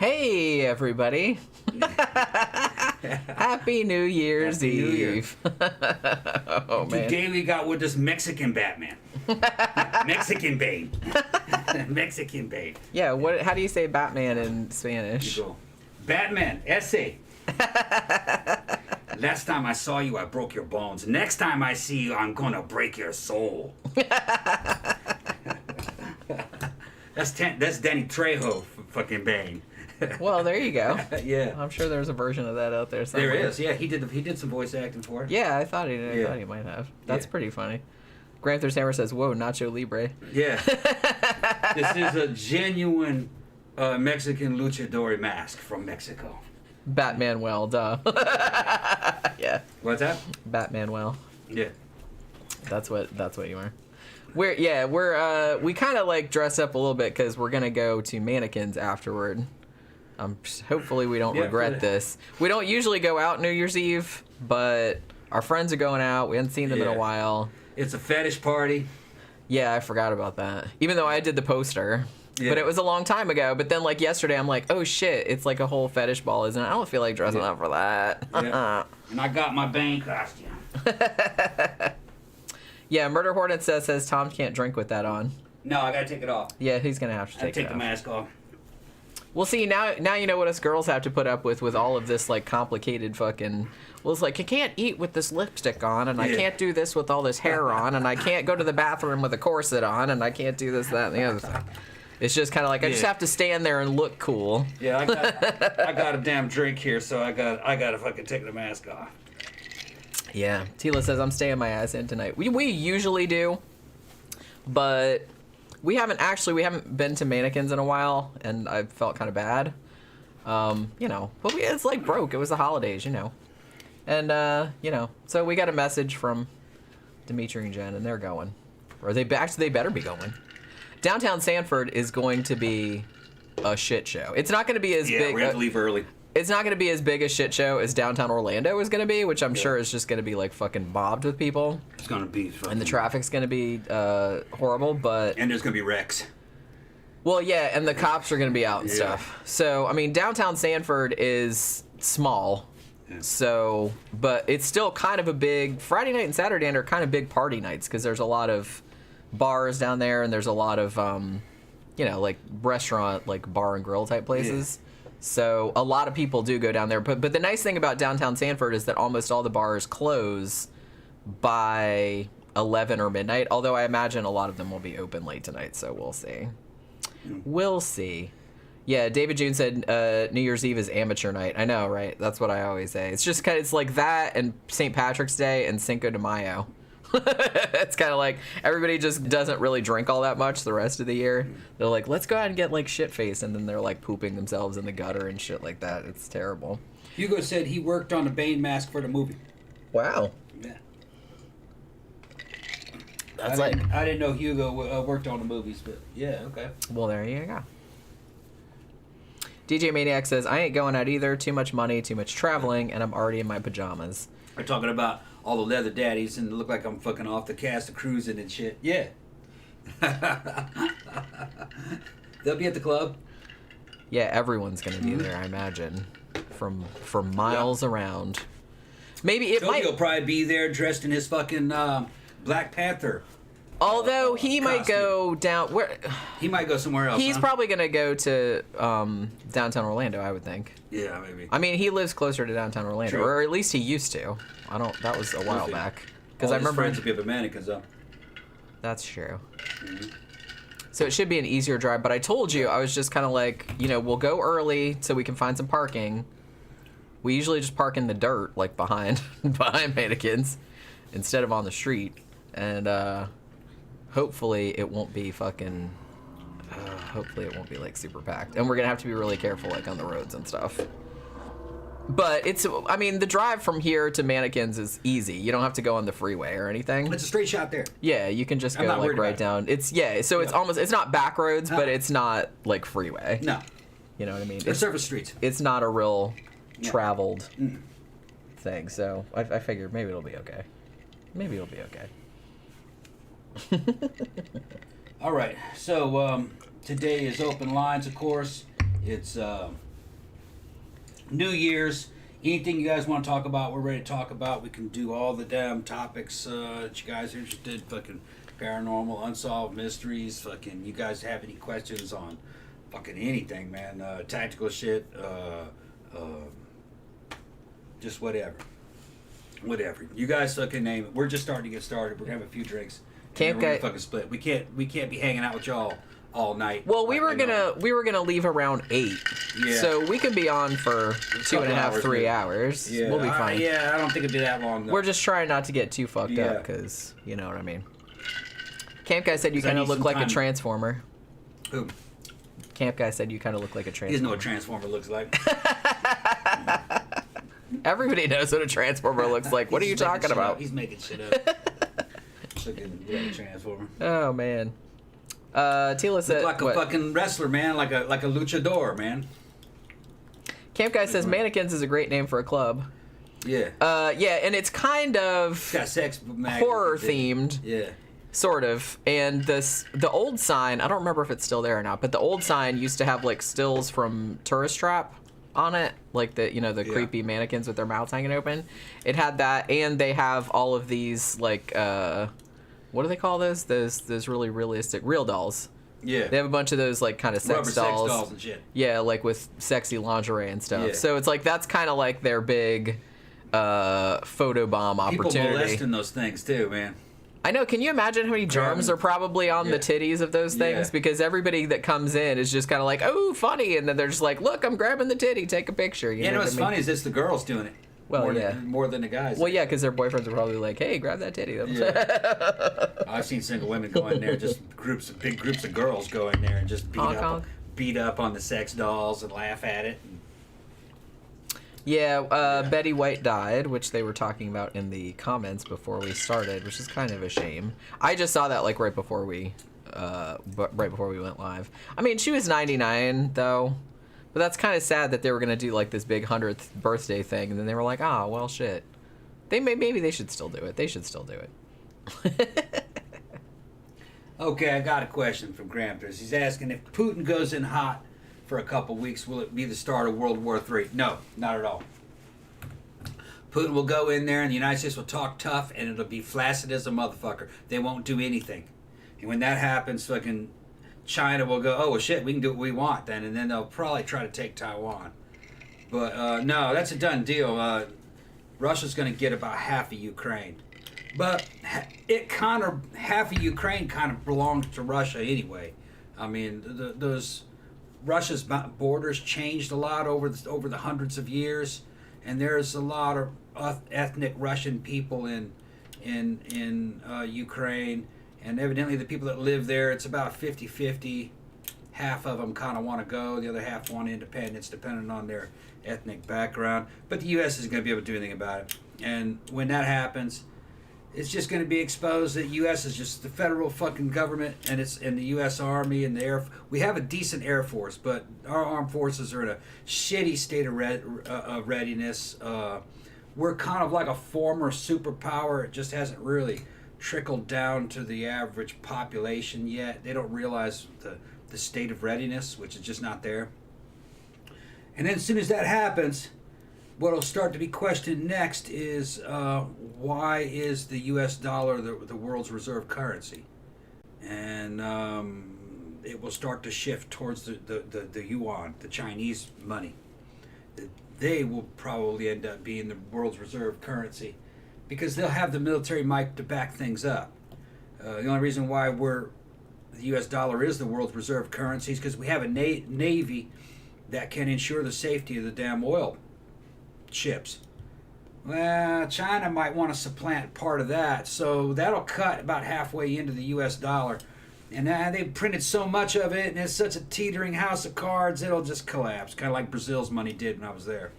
Hey, everybody. Happy New Year's Eve. Oh, man. Today we got with this Mexican Batman. Mexican Bane. Mexican Bane. Yeah, how do you say Batman in Spanish? You go, Batman, ese. Last time I saw you, I broke your bones. Next time I see you, I'm gonna break your soul. That's Danny Trejo, fucking Bane. Well, there you go. Yeah, I'm sure there's a version of that out there somewhere. there is. Yeah, he did some voice acting for it. Yeah, I thought he might have. That's pretty funny. Gramthars Hammer says, "Whoa, Nacho Libre." Yeah, this is a genuine Mexican luchador mask from Mexico. Batman well, duh. Yeah. What's that? Batman well. Yeah. That's what you are. We kind of like dress up a little bit because we're gonna go to Mannequins afterward. Hopefully we don't regret this. We don't usually go out New Year's Eve, but our friends are going out. We haven't seen them in a while. It's a fetish party. Yeah, I forgot about that. Even though I did the poster. Yeah. But it was a long time ago. But then, like, yesterday, I'm like, oh, shit, it's like a whole fetish ball, isn't it? I don't feel like dressing up for that. Yeah. And I got my Bane costume. Yeah, Murder Hornet says Tom can't drink with that on. No, I got to take it off. Yeah, he's going to have to take it off. Take the mask off. Well, see, now you know what us girls have to put up with all of this, like, complicated fucking... Well, it's like, you can't eat with this lipstick on, and I can't do this with all this hair on, and I can't go to the bathroom with a corset on, and I can't do this, that, and the other thing. It's just kind of like, I just have to stand there and look cool. Yeah, I got a damn drink here, so I got to fucking take the mask off. Yeah. Tila says, I'm staying my ass in tonight. We usually do, but... We haven't been to Mannequins in a while, and I felt kind of bad. But it's like broke. It was the holidays, And, so we got a message from Dimitri and Jen, and they're going. Or they better be going. Downtown Sanford is going to be a shit show. It's not going to be as big. Yeah, we have to leave early. It's not going to be as big a shit show as downtown Orlando is going to be, which I'm sure is just going to be like fucking bobbed with people. It's going to be fucking... And the traffic's going to be horrible, but... And there's going to be wrecks. Well, yeah, and the cops are going to be out and stuff. So, I mean, downtown Sanford is small. Yeah. So, but it's still kind of a big... Friday night and Saturday night are kind of big party nights because there's a lot of bars down there and there's a lot of, like restaurant, like bar and grill type places. Yeah. So a lot of people do go down there. But the nice thing about downtown Sanford is that almost all the bars close by 11 or midnight, although I imagine a lot of them will be open late tonight, so we'll see. We'll see. Yeah, David June said New Year's Eve is amateur night. I know, right? That's what I always say. It's just kind of, it's like that and St. Patrick's Day and Cinco de Mayo. It's kind of like everybody just doesn't really drink all that much the rest of the year. They're like, let's go out and get like shit-faced, and then they're like pooping themselves in the gutter and shit like that. It's terrible. Hugo said he worked on a Bane mask for the movie. Wow. Yeah. I didn't know Hugo worked on the movies, but yeah, okay. Well, there you go. DJ Maniac says, I ain't going out either. Too much money, too much traveling, and I'm already in my pajamas. We're talking about all the leather daddies and it look like I'm fucking off the cast of cruising and shit. Yeah. They'll be at the club. Yeah, everyone's going to be there, I imagine. From miles around. Maybe it might... He'll probably be there dressed in his fucking Black Panther. Although he might go down... where he might go somewhere else. He's probably going to go to downtown Orlando, I would think. Yeah, maybe. I mean, he lives closer to downtown Orlando, True. Or at least he used to. That was a while back. Because I remember... friends will be at Mannequins, though. That's true. Mm-hmm. So it should be an easier drive. But I told you, I was just kind of like, we'll go early so we can find some parking. We usually just park in the dirt, like behind Mannequins, instead of on the street. And hopefully it won't be fucking... hopefully it won't be like super packed. And we're going to have to be really careful like on the roads and stuff. But the drive from here to Mannequins is easy. You don't have to go on the freeway or anything. It's a straight shot there. Yeah, you can just go like right down. It's it's not back roads, but it's not like freeway. No. You know what I mean? It's surface streets. It's not a real traveled thing. So I figured maybe it'll be okay. All right. So today is open lines, of course. It's New Year's. Anything you guys want to talk about, we're ready to talk about. We can do all the damn topics that you guys are interested in. Fucking paranormal, unsolved mysteries. Fucking, you guys have any questions on fucking anything, man. Tactical shit. Just whatever. Whatever. You guys fucking name it. We're just starting to get started. We're gonna have a few drinks. Camp guy. guy. Fucking split. We can't be hanging out with y'all all night. Well, we were gonna leave around 8, so we could be on for 2.5, 3 hours. Yeah, we'll be fine. I don't think it'd be that long though. We're just trying not to get too fucked up, because you know what I mean. Camp guy said you kind of look like a transformer. Who? Camp guy said you kind of look like a He doesn't know transformer. what a transformer looks like. Everybody knows what a transformer looks like. What are you talking about? He's making shit up. Looking like a transformer. Oh man. Tila said Look like a fucking wrestler, man. Like a luchador, man. Camp guy says mannequins is a great name for a club. Yeah. Yeah, and it's kind of It's got sex horror themed. Yeah. Sort of. And the old sign, I don't remember if it's still there or not, but the old sign used to have like stills from Tourist Trap on it, like the creepy mannequins with their mouths hanging open. It had that, and they have all of these like what do they call those? Those really realistic real dolls. Yeah. They have a bunch of those like kind of sex dolls. Sex dolls and shit. Yeah, like with sexy lingerie and stuff. Yeah. So it's like that's kind of like their big photobomb opportunity. People molesting those things too, man. I know. Can you imagine how many germs are probably on the titties of those things? Yeah. Because everybody that comes in is just kind of like, oh, funny. And then they're just like, look, I'm grabbing the titty. Take a picture. You know what's what I mean? funny is it's the girls doing it. Well, more than the guys. Well, yeah, because their boyfriends are probably like, hey, grab that titty. Yeah. I've seen single women go in there, just big groups of girls go in there and just beat up on the sex dolls and laugh at it. Yeah, Betty White died, which they were talking about in the comments before we started, which is kind of a shame. I just saw that like right before we went live. I mean, she was 99 though, but that's kind of sad that they were gonna do like this big 100th birthday thing, and then they were like, oh well, shit. Maybe they should still do it. They should still do it. Okay, I got a question from Gramthars. He's asking if Putin goes in hot for a couple weeks, will it be the start of World War III? No, not at all. Putin will go in there and the United States will talk tough and it'll be flaccid as a motherfucker. They won't do anything. And when that happens, fucking China will go, oh, well, shit, we can do what we want then. And then they'll probably try to take Taiwan. But no, that's a done deal. Russia's going to get about half of Ukraine. But half of Ukraine kind of belongs to Russia anyway. I mean, those Russia's borders changed a lot over the hundreds of years, and there's a lot of ethnic Russian people in Ukraine, and evidently the people that live there, it's about 50-50. Half of them kind of want to go, the other half want independence, depending on their ethnic background. But the U.S. isn't going to be able to do anything about it, and when that happens, it's just going to be exposed that U.S. is just the federal fucking government, and it's in the U.S. Army and the Air. We have a decent Air Force, but our armed forces are in a shitty state of readiness. We're kind of like a former superpower. It just hasn't really trickled down to the average population yet. They don't realize the state of readiness, which is just not there. And then as soon as that happens, what will start to be questioned next is why is the U.S. dollar the world's reserve currency? And it will start to shift towards the yuan, the Chinese money. They will probably end up being the world's reserve currency because they'll have the military might to back things up. The only reason why the U.S. dollar is the world's reserve currency is because we have a navy that can ensure the safety of the damn oil ships. Well, China might want to supplant part of that, so that'll cut about halfway into the U.S. dollar. And they've printed so much of it, and it's such a teetering house of cards, it'll just collapse, kind of like Brazil's money did when I was there.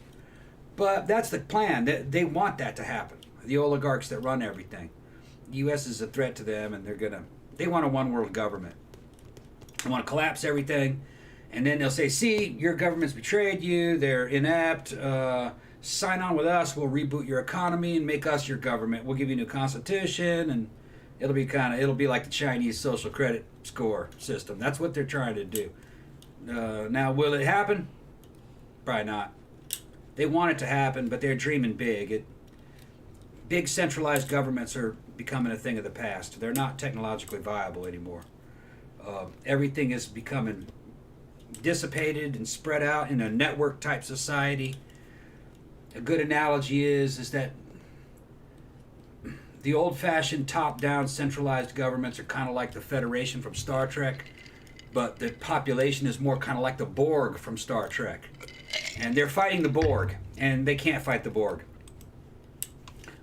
But that's the plan. They want that to happen. The oligarchs that run everything. The U.S. is a threat to them, and they want a one-world government. They want to collapse everything, and then they'll say, see, your government's betrayed you, they're inept, sign on with us, we'll reboot your economy and make us your government. We'll give you a new constitution, and it'll be like the Chinese social credit score system. That's what they're trying to do. Now, will it happen? Probably not. They want it to happen, but they're dreaming big. Big centralized governments are becoming a thing of the past. They're not technologically viable anymore. Everything is becoming dissipated and spread out in a network type society. A good analogy is that the old-fashioned top-down centralized governments are kind of like the Federation from Star Trek, but the population is more kind of like the Borg from Star Trek. And they're fighting the Borg, and they can't fight the Borg.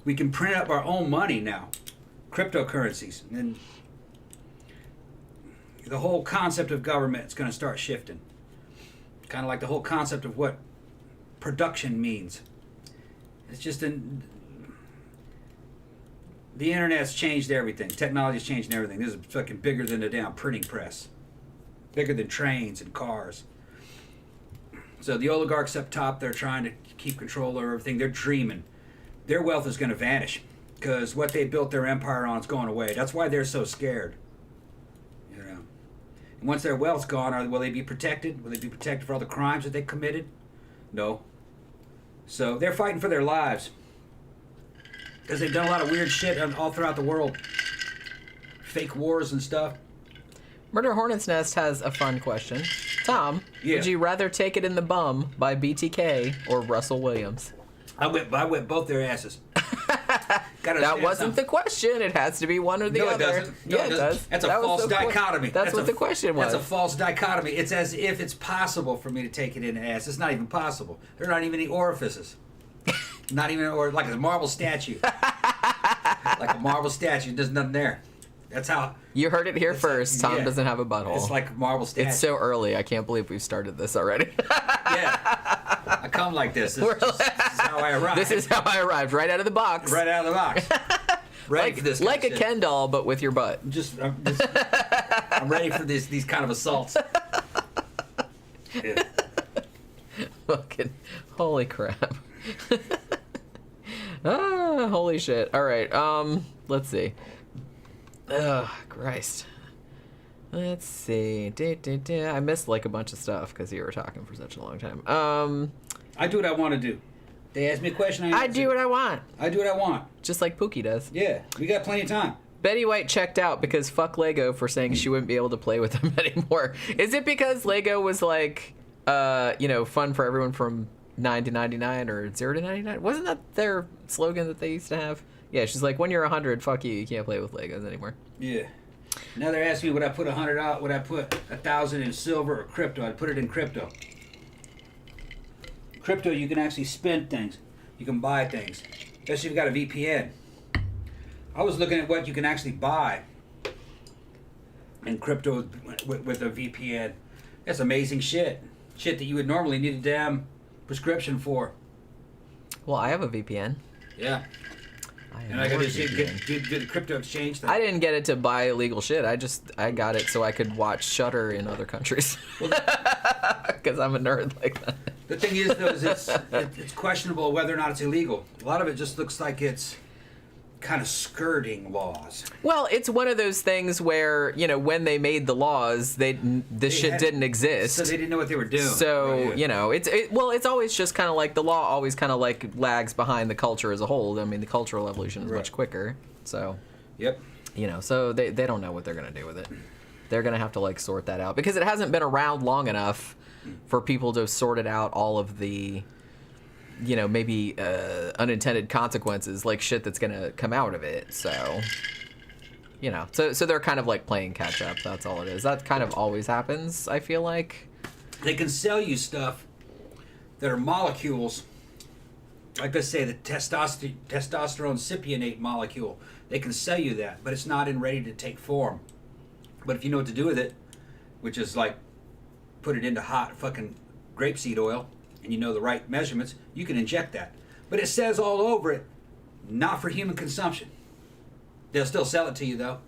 We can print up our own money now, cryptocurrencies, and the whole concept of government is going to start shifting. Kind of like the whole concept of what production means. It's just the internet's changed everything. Technology's changed everything. This is fucking bigger than the damn printing press. Bigger than trains and cars. So the oligarchs up top, they're trying to keep control of everything. They're dreaming. Their wealth is going to vanish because what they built their empire on is going away. That's why they're so scared. You know. And once their wealth's gone, will they be protected? Will they be protected for all the crimes that they committed? No. So they're fighting for their lives because they've done a lot of weird shit all throughout the world. Fake wars and stuff. Murder Hornet's Nest has a fun question. Tom, would you rather Take It in the Bum by BTK or Russell Williams? I whip both their asses. That wasn't the question. It has to be one or the other. No, it doesn't. No, yeah, it does. That's a false dichotomy. That's what the question was. That's a false dichotomy. It's as if it's possible for me to take it in the ass. It's not even possible. There are not even any orifices. Not even, or like a marble statue. Like a marble statue. There's nothing there. That's how. You heard it here first. Tom doesn't have a butthole. It's like a marble statue. It's so early. I can't believe we've started this already. Yeah. I come like this. This is how I arrived. This is how I arrived. Right out of the box. Right out of the box. Ready for this. Like a Ken doll, but with your butt. I'm ready for these kind of assaults. Yeah. Fucking holy crap. Holy shit. All right. Let's see. Oh, Christ. Let's see. I missed like a bunch of stuff because you were talking for such a long time. I do what I want to do. They ask me a question. I do what I want. I do what I want. Just like Pookie does. Yeah, we got plenty of time. Betty White checked out because fuck Lego for saying she wouldn't be able to play with them anymore. Is it because Lego was like, fun for everyone from 9 to 99 or 0 to 99? Wasn't that their slogan that they used to have? Yeah, she's like, when you're 100, fuck you can't play with Legos anymore. Yeah. Now they're asking me, would I put 100 out? Would I put 1,000 in silver or crypto? I'd put it in crypto. Crypto, you can actually spend things. You can buy things. Especially if you've got a VPN. I was looking at what you can actually buy in crypto with a VPN. That's amazing shit. Shit that you would normally need a damn prescription for. Well, I have a VPN. Yeah. And I got to do the crypto exchange thing. I didn't get it to buy illegal shit. I got it so I could watch Shudder in other countries. Because I'm a nerd like that. The thing is, though, is it's questionable whether or not it's illegal. A lot of it just looks like it's kind of skirting laws. Well, it's one of those things where, when they made the laws, this shit didn't exist. So they didn't know what they were doing. So, it's always just kind of like the law always kind of like lags behind the culture as a whole. I mean, the cultural evolution is much quicker. So, yep. So they don't know what they're going to do with it. They're going to have to like sort that out because it hasn't been around long enough for people to have sorted out all of the maybe unintended consequences, like shit that's gonna come out of it. So, so they're kind of like playing catch up. That's all it is. That kind of always happens, I feel like. They can sell you stuff that are molecules, like let's say the testosterone cypionate molecule. They can sell you that, but it's not ready to take form. But if you know what to do with it, which is like put it into hot fucking grapeseed oil, and you know the right measurements, you can inject that. But it says all over it, not for human consumption. They'll still sell it to you, though.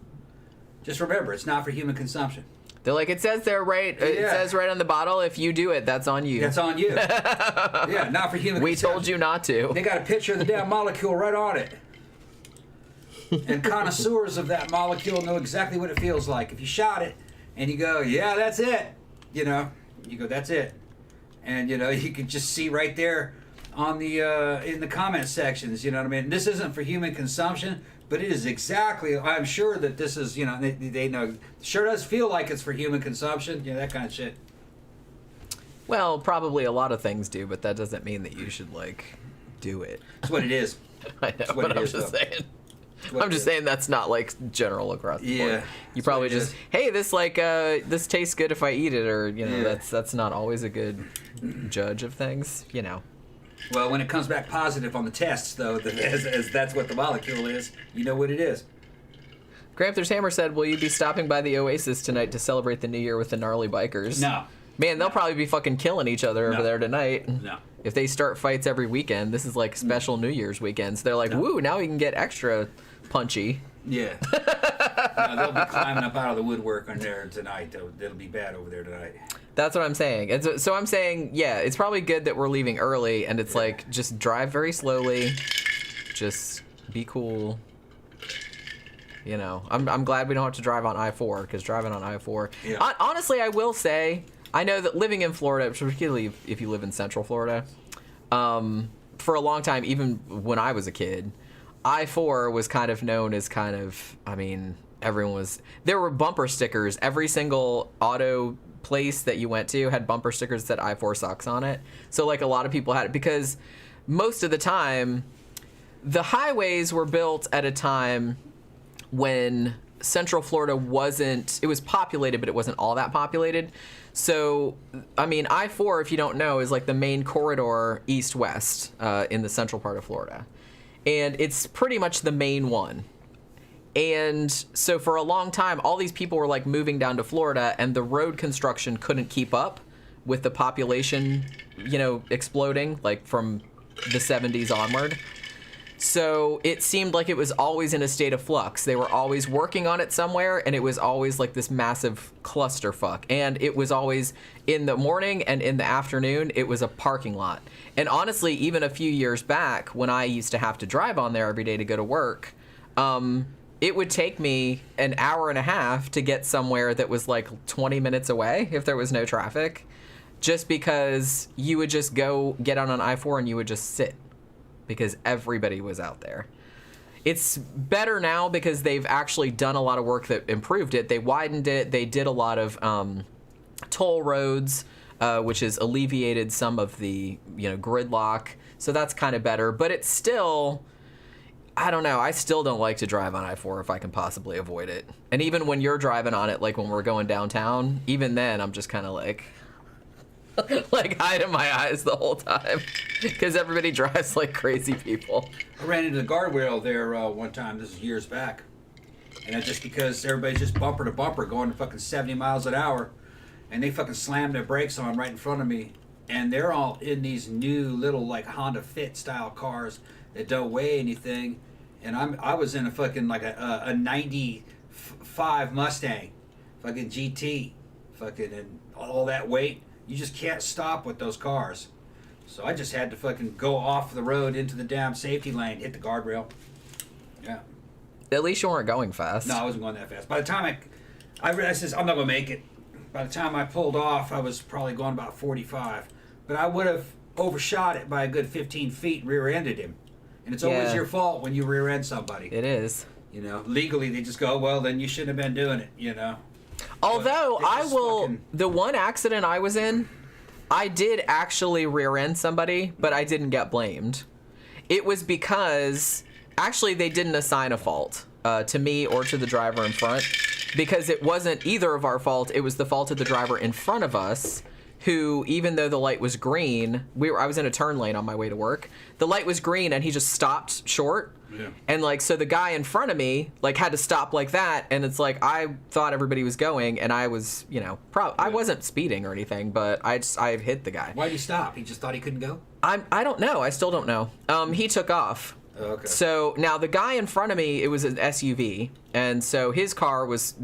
Just remember, it's not for human consumption. They're like, it says there right. Yeah. It says right on the bottle, if you do it, that's on you. That's on you. Yeah, not for human consumption. We told you not to. They got a picture of the damn molecule right on it. And connoisseurs of that molecule know exactly what it feels like. If you shot it, and you go, yeah, that's it. You go, that's it. And, you can just see right there on the in the comment sections. You know what I mean? This isn't for human consumption, but it is exactly. I'm sure that this is. You know, they know. Sure does feel like it's for human consumption. You know, that kind of shit. Well, probably a lot of things do, but that doesn't mean that you should like do it. That's what it is. I know, but I'm just saying. I'm just saying that's not like general across the board. Yeah. You probably just, hey, this like this tastes good if I eat it, or you know, that's not always a good judge of things, you know. Well, when it comes back positive on the tests, though, as that's what the molecule is, you know what it is. Gramthars Hammer said, "Will you be stopping by the Oasis tonight to celebrate the New Year with the gnarly bikers?" No. Man, they'll probably be fucking killing each other over there tonight. No. If they start fights every weekend, this is like special New Year's weekends. They're like, woo, now we can get extra punchy. Yeah. No, they'll be climbing up out of the woodwork on there tonight. It'll be bad over there tonight. That's what I'm saying. And so I'm saying, yeah, it's probably good that we're leaving early, and it's like, just drive very slowly. Just be cool. You know, I'm glad we don't have to drive on I-4, because driving on I-4... Yeah. Honestly, I will say, I know that living in Florida, particularly if you live in Central Florida, for a long time, even when I was a kid, I-4 was kind of known as kind of, I mean, there were bumper stickers. Every single auto place that you went to had bumper stickers that said I-4 sucks on it. So, like, a lot of people had it because most of the time, the highways were built at a time when Central Florida it was populated, but it wasn't all that populated. So, I mean, I-4, if you don't know, is like the main corridor east-west in the central part of Florida. And it's pretty much the main one. And so for a long time, all these people were like moving down to Florida, and the road construction couldn't keep up with the population, you know, exploding, like from the 70s onward. So it seemed like it was always in a state of flux. They were always working on it somewhere, and it was always like this massive clusterfuck. And it was always in the morning and in the afternoon, it was a parking lot. And honestly, even a few years back, when I used to have to drive on there every day to go to work, it would take me an hour and a half to get somewhere that was like 20 minutes away if there was no traffic, just because you would just go get on an I-4 and you would just sit, because everybody was out there. It's better now because they've actually done a lot of work that improved it. They widened it. They did a lot of toll roads, which has alleviated some of the, you know, gridlock. So that's kind of better. But it's still, I don't know. I still don't like to drive on I-4 if I can possibly avoid it. And even when you're driving on it, like when we're going downtown, even then I'm just kind of like... like hiding my eyes the whole time because everybody drives like crazy people. I ran into the guardrail there one time. This is years back, and it's just because everybody's just bumper to bumper going to fucking 70 miles an hour, and they fucking slammed their brakes on right in front of me, and they're all in these new little like Honda Fit style cars that don't weigh anything, and I was in a fucking like a 95 Mustang, fucking GT, fucking, and all that weight. You just can't stop with those cars. So I just had to fucking go off the road into the damn safety lane, hit the guardrail. Yeah. At least you weren't going fast. No, I wasn't going that fast. By the time I realized this, I'm not going to make it. By the time I pulled off, I was probably going about 45. But I would have overshot it by a good 15 feet and rear-ended him. And it's always your fault when you rear-end somebody. It is. You know, legally they just go, well, then you shouldn't have been doing it, you know. Although the one accident I was in, I did actually rear end somebody, but I didn't get blamed. It was because actually they didn't assign a fault to me or to the driver in front, because it wasn't either of our fault. It was the fault of the driver in front of us, who, even though the light was green, I was in a turn lane on my way to work. The light was green and he just stopped short. Yeah. And like, so the guy in front of me like had to stop like that, and it's like I thought everybody was going, and I was, you know, I wasn't speeding or anything, but I hit the guy. Why'd he stop? He just thought he couldn't go? I don't know. I still don't know. He took off. Oh, okay. So now the guy in front of me, it was an SUV, and so his car was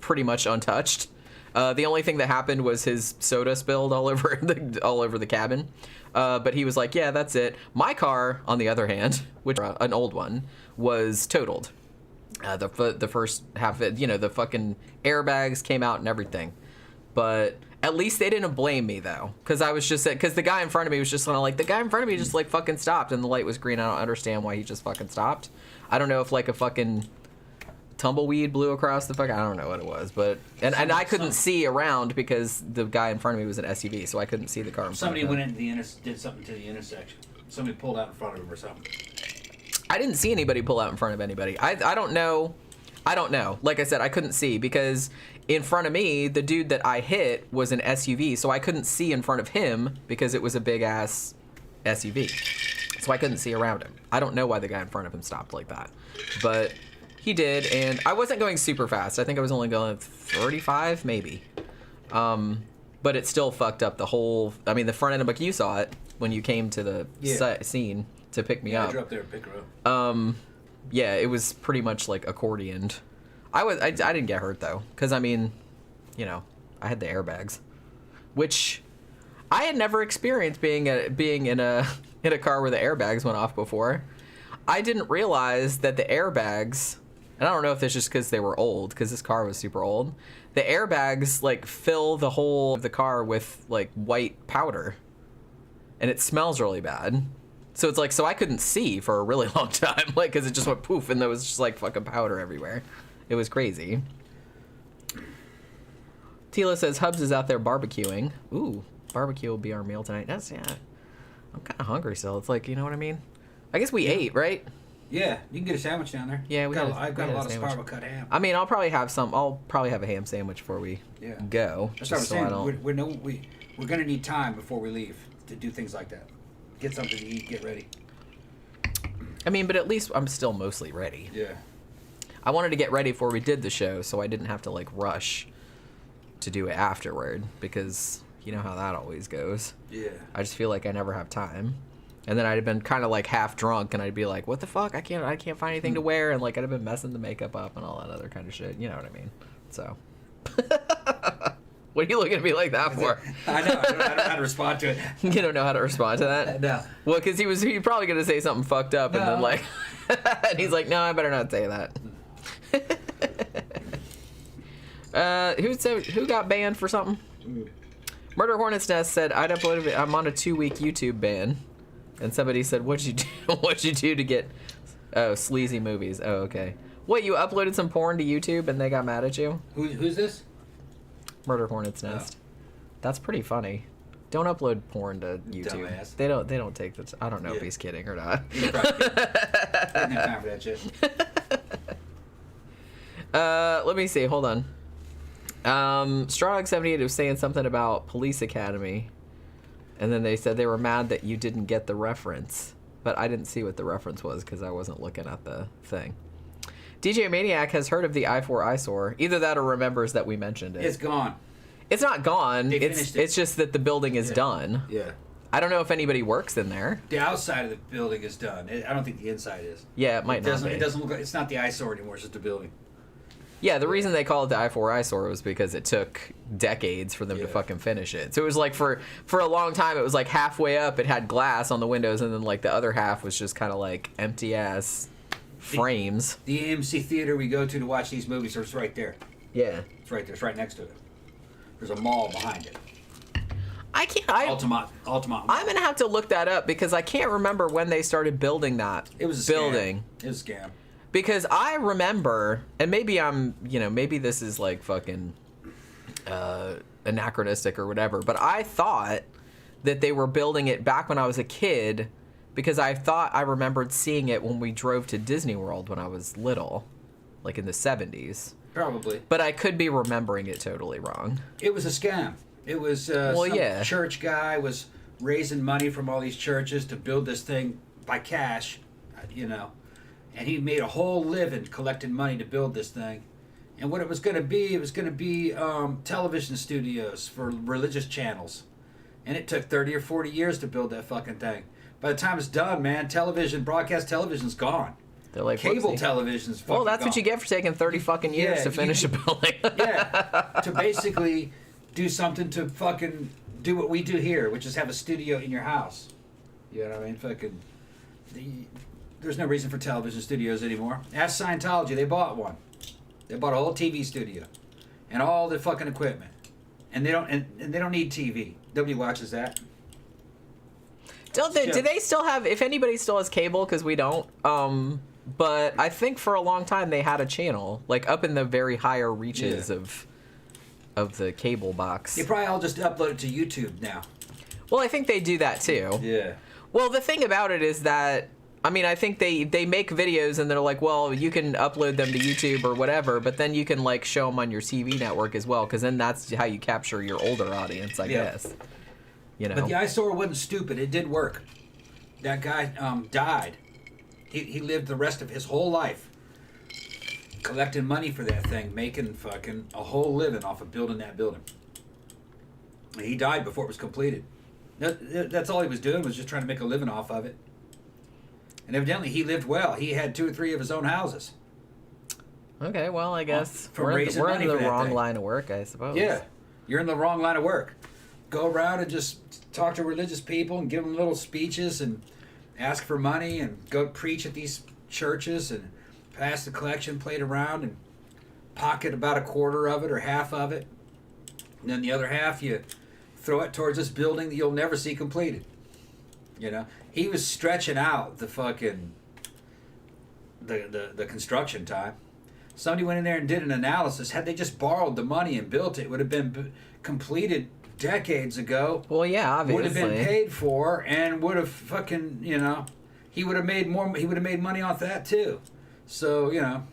pretty much untouched. The only thing that happened was his soda spilled all over the cabin. But he was like, yeah, that's it. My car, on the other hand, which an old one, was totaled. The first half of it, you know, the fucking airbags came out and everything. But At least they didn't blame me, though. Because I was just... Because the guy in front of me was just kind of like... The guy in front of me just, like, fucking stopped, and the light was green. I don't understand why he just fucking stopped. I don't know if, like, a fucking tumbleweed blew across the fucking... I don't know what it was, but... And I couldn't see around because the guy in front of me was an SUV, so I couldn't see the car in front of him. Somebody went into did something to the intersection. Somebody pulled out in front of him or something. I didn't see anybody pull out in front of anybody. I don't know. I don't know. Like I said, I couldn't see because in front of me, the dude that I hit was an SUV, so I couldn't see in front of him because it was a big-ass SUV. So I couldn't see around him. I don't know why the guy in front of him stopped like that. But he did, and I wasn't going super fast. I think I was only going 35, maybe. But it still fucked up the whole... I mean, the front end of... Like, you saw it when you came to the scene to pick me up. I dropped there and pick her up. Yeah, it was pretty much like accordioned. I didn't get hurt though, because I mean, you know, I had the airbags, which I had never experienced being in a car where the airbags went off before. I didn't realize that the airbags, and I don't know if it's just because they were old, because this car was super old. The airbags like fill the whole of the car with like white powder, and it smells really bad. So it's like, so I couldn't see for a really long time, like, because it just went poof, and there was just like fucking powder everywhere. It was crazy. Tila says Hubs is out there barbecuing. Ooh, barbecue will be our meal tonight. That's, yeah. I'm kind of hungry still. It's like, you know what I mean? I guess we ate, right? Yeah, you can get a sandwich down there. Yeah, I've got a lot of spiral cut ham. I mean, I'll probably have a ham sandwich before we go. That's what I'm saying. We're going to need time before we leave to do things like that. Get something to eat, get ready. I mean, but at least I'm still mostly ready. Yeah. I wanted to get ready before we did the show, so I didn't have to, like, rush to do it afterward, because you know how that always goes. Yeah. I just feel like I never have time. And then I'd have been kind of, like, half drunk, and I'd be like, what the fuck? I can't find anything to wear, and, like, I'd have been messing the makeup up and all that other kind of shit. You know what I mean? So... What are you looking at me like that for? I know. I don't know how to respond to it. You don't know how to respond to that? No. Well, because he was probably going to say something fucked up, and then, like... and he's like, no, I better not say that. Who got banned for something? Murder Hornet's Nest said, I'm on a 2-week YouTube ban. And somebody said, what'd you do? What'd you do to get... Oh, sleazy movies. Oh, okay. What, you uploaded some porn to YouTube and they got mad at you? Who's this? Murder Hornet's Nest. That's pretty funny. Don't upload porn to YouTube. Dumbass. They don't take the... I don't know if he's kidding or not. He's probably kidding. Didn't have time for that shit. Let me see. Hold on. Strawdog78 was saying something about Police Academy. And then they said they were mad that you didn't get the reference. But I didn't see what the reference was because I wasn't looking at the thing. DJ Maniac has heard of the I-4 eyesore. Either that or remembers that we mentioned it. It's gone. It's not gone. They finished it. It's just that the building is done. Yeah. I don't know if anybody works in there. The outside of the building is done. I don't think the inside is. Yeah, it might not be. It doesn't look like... It's not the eyesore anymore. It's just the building. Yeah, the reason they call it the I-4 eyesore was because it took decades for them to fucking finish it. So it was like for a long time, it was like halfway up, it had glass on the windows, and then like the other half was just kind of like empty-ass frames. The AMC theater we go to watch these movies is right there. Yeah. It's right there. It's right next to it. There's a mall behind it. Altamont. I'm going to have to look that up because I can't remember when they started building that It was a building. Scam. It was a scam. Because I remember, and maybe this is like fucking anachronistic or whatever, but I thought that they were building it back when I was a kid because I thought I remembered seeing it when we drove to Disney World when I was little, like in the 70s. Probably. But I could be remembering it totally wrong. It was a scam. It was some church guy was raising money from all these churches to build this thing by cash, and he made a whole living collecting money to build this thing. And what it was going to be, television studios for religious channels. And it took 30 or 40 years to build that fucking thing. By the time it's done, man, broadcast television's gone. They're like, cable television's fucking well, that's gone. what you get for taking 30 fucking years to finish a building. To basically do something to fucking do what we do here, which is have a studio in your house. You know what I mean? Fucking... There's no reason for television studios anymore. Ask Scientology, they bought one. They bought a whole TV studio. And all the fucking equipment. And they don't need TV. Nobody watches that. Don't they? Do they still have? If anybody still has cable, because we don't. But I think for a long time they had a channel, like up in the very higher reaches of the cable box. They probably all just upload it to YouTube now. Well, I think they do that too. Yeah. Well, the thing about it is that, I mean, I think they make videos and they're like, well, you can upload them to YouTube or whatever, but then you can like show them on your TV network as well, because then that's how you capture your older audience, I guess. You know. But the eyesore wasn't stupid. It did work. That guy died. He lived the rest of his whole life collecting money for that thing, making fucking a whole living off of building that building. And he died before it was completed. That's all he was doing, was just trying to make a living off of it. And evidently he lived well. He had 2 or 3 of his own houses. Okay, well, I guess From raising we're money in for the that wrong thing. line of work, I suppose. Yeah, you're in the wrong line of work. Go around and just talk to religious people and give them little speeches and ask for money and go preach at these churches and pass the collection plate around and pocket about a quarter of it or half of it. And then the other half you throw it towards this building that you'll never see completed. You know, he was stretching out the fucking the construction time. Somebody went in there and did an analysis. Had they just borrowed the money and built it, it would have been completed decades ago. Well, yeah, obviously. Would have been paid for and would have fucking, you know, he would have made more. He would have made money off that too. So, you know.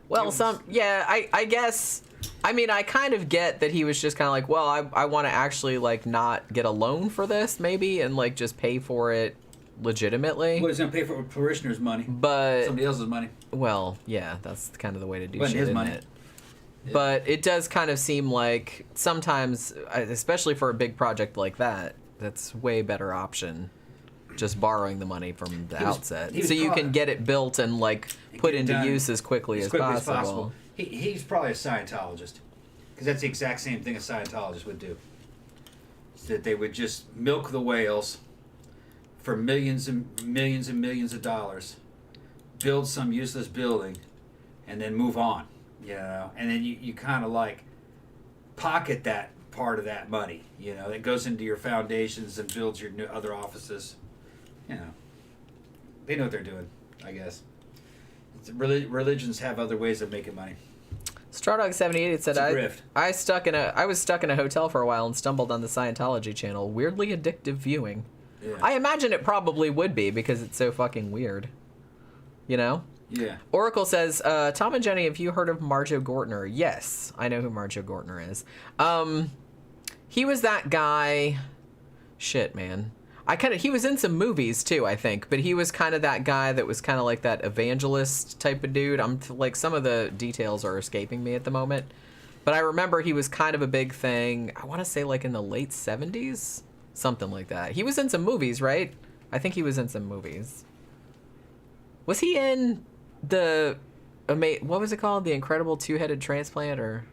Well, I guess. I mean, I kind of get that he was just kind of like, well, I want to actually, like, not get a loan for this, maybe, and, like, just pay for it legitimately. Well, he's going to pay for parishioners' money. But... somebody else's money. Well, yeah, that's kind of the way to do But shit, his isn't money. it? Yeah. But it does kind of seem like sometimes, especially for a big project like that, that's way better option. Just borrowing the money from the outset. So you can get it built and, like, put into use as quickly as possible. He's probably a Scientologist, because that's the exact same thing a Scientologist would do. Is that they would just milk the whales for millions and millions and millions of dollars, build some useless building, and then move on. You know, and then you kind of like pocket that part of that money. You know, that goes into your foundations and builds your new other offices. You know, they know what they're doing, I guess. Religions have other ways of making money. Strawdog78 said, grift. I was stuck in a hotel for a while and stumbled on the Scientology channel. Weirdly addictive viewing. Yeah. I imagine it probably would be because it's so fucking weird. You know? Yeah. Oracle says, Tom and Jenny, have you heard of Marjo Gortner? Yes, I know who Marjo Gortner is. He was that guy... Shit, man. He was in some movies too, I think, but he was kind of that guy that was kind of like that evangelist type of dude. Like, some of the details are escaping me at the moment, but I remember he was kind of a big thing. I want to say like in the late 70s, something like that. He was in some movies, right? I think he was in some movies. Was he in what was it called? The Incredible Two-Headed Transplant, or?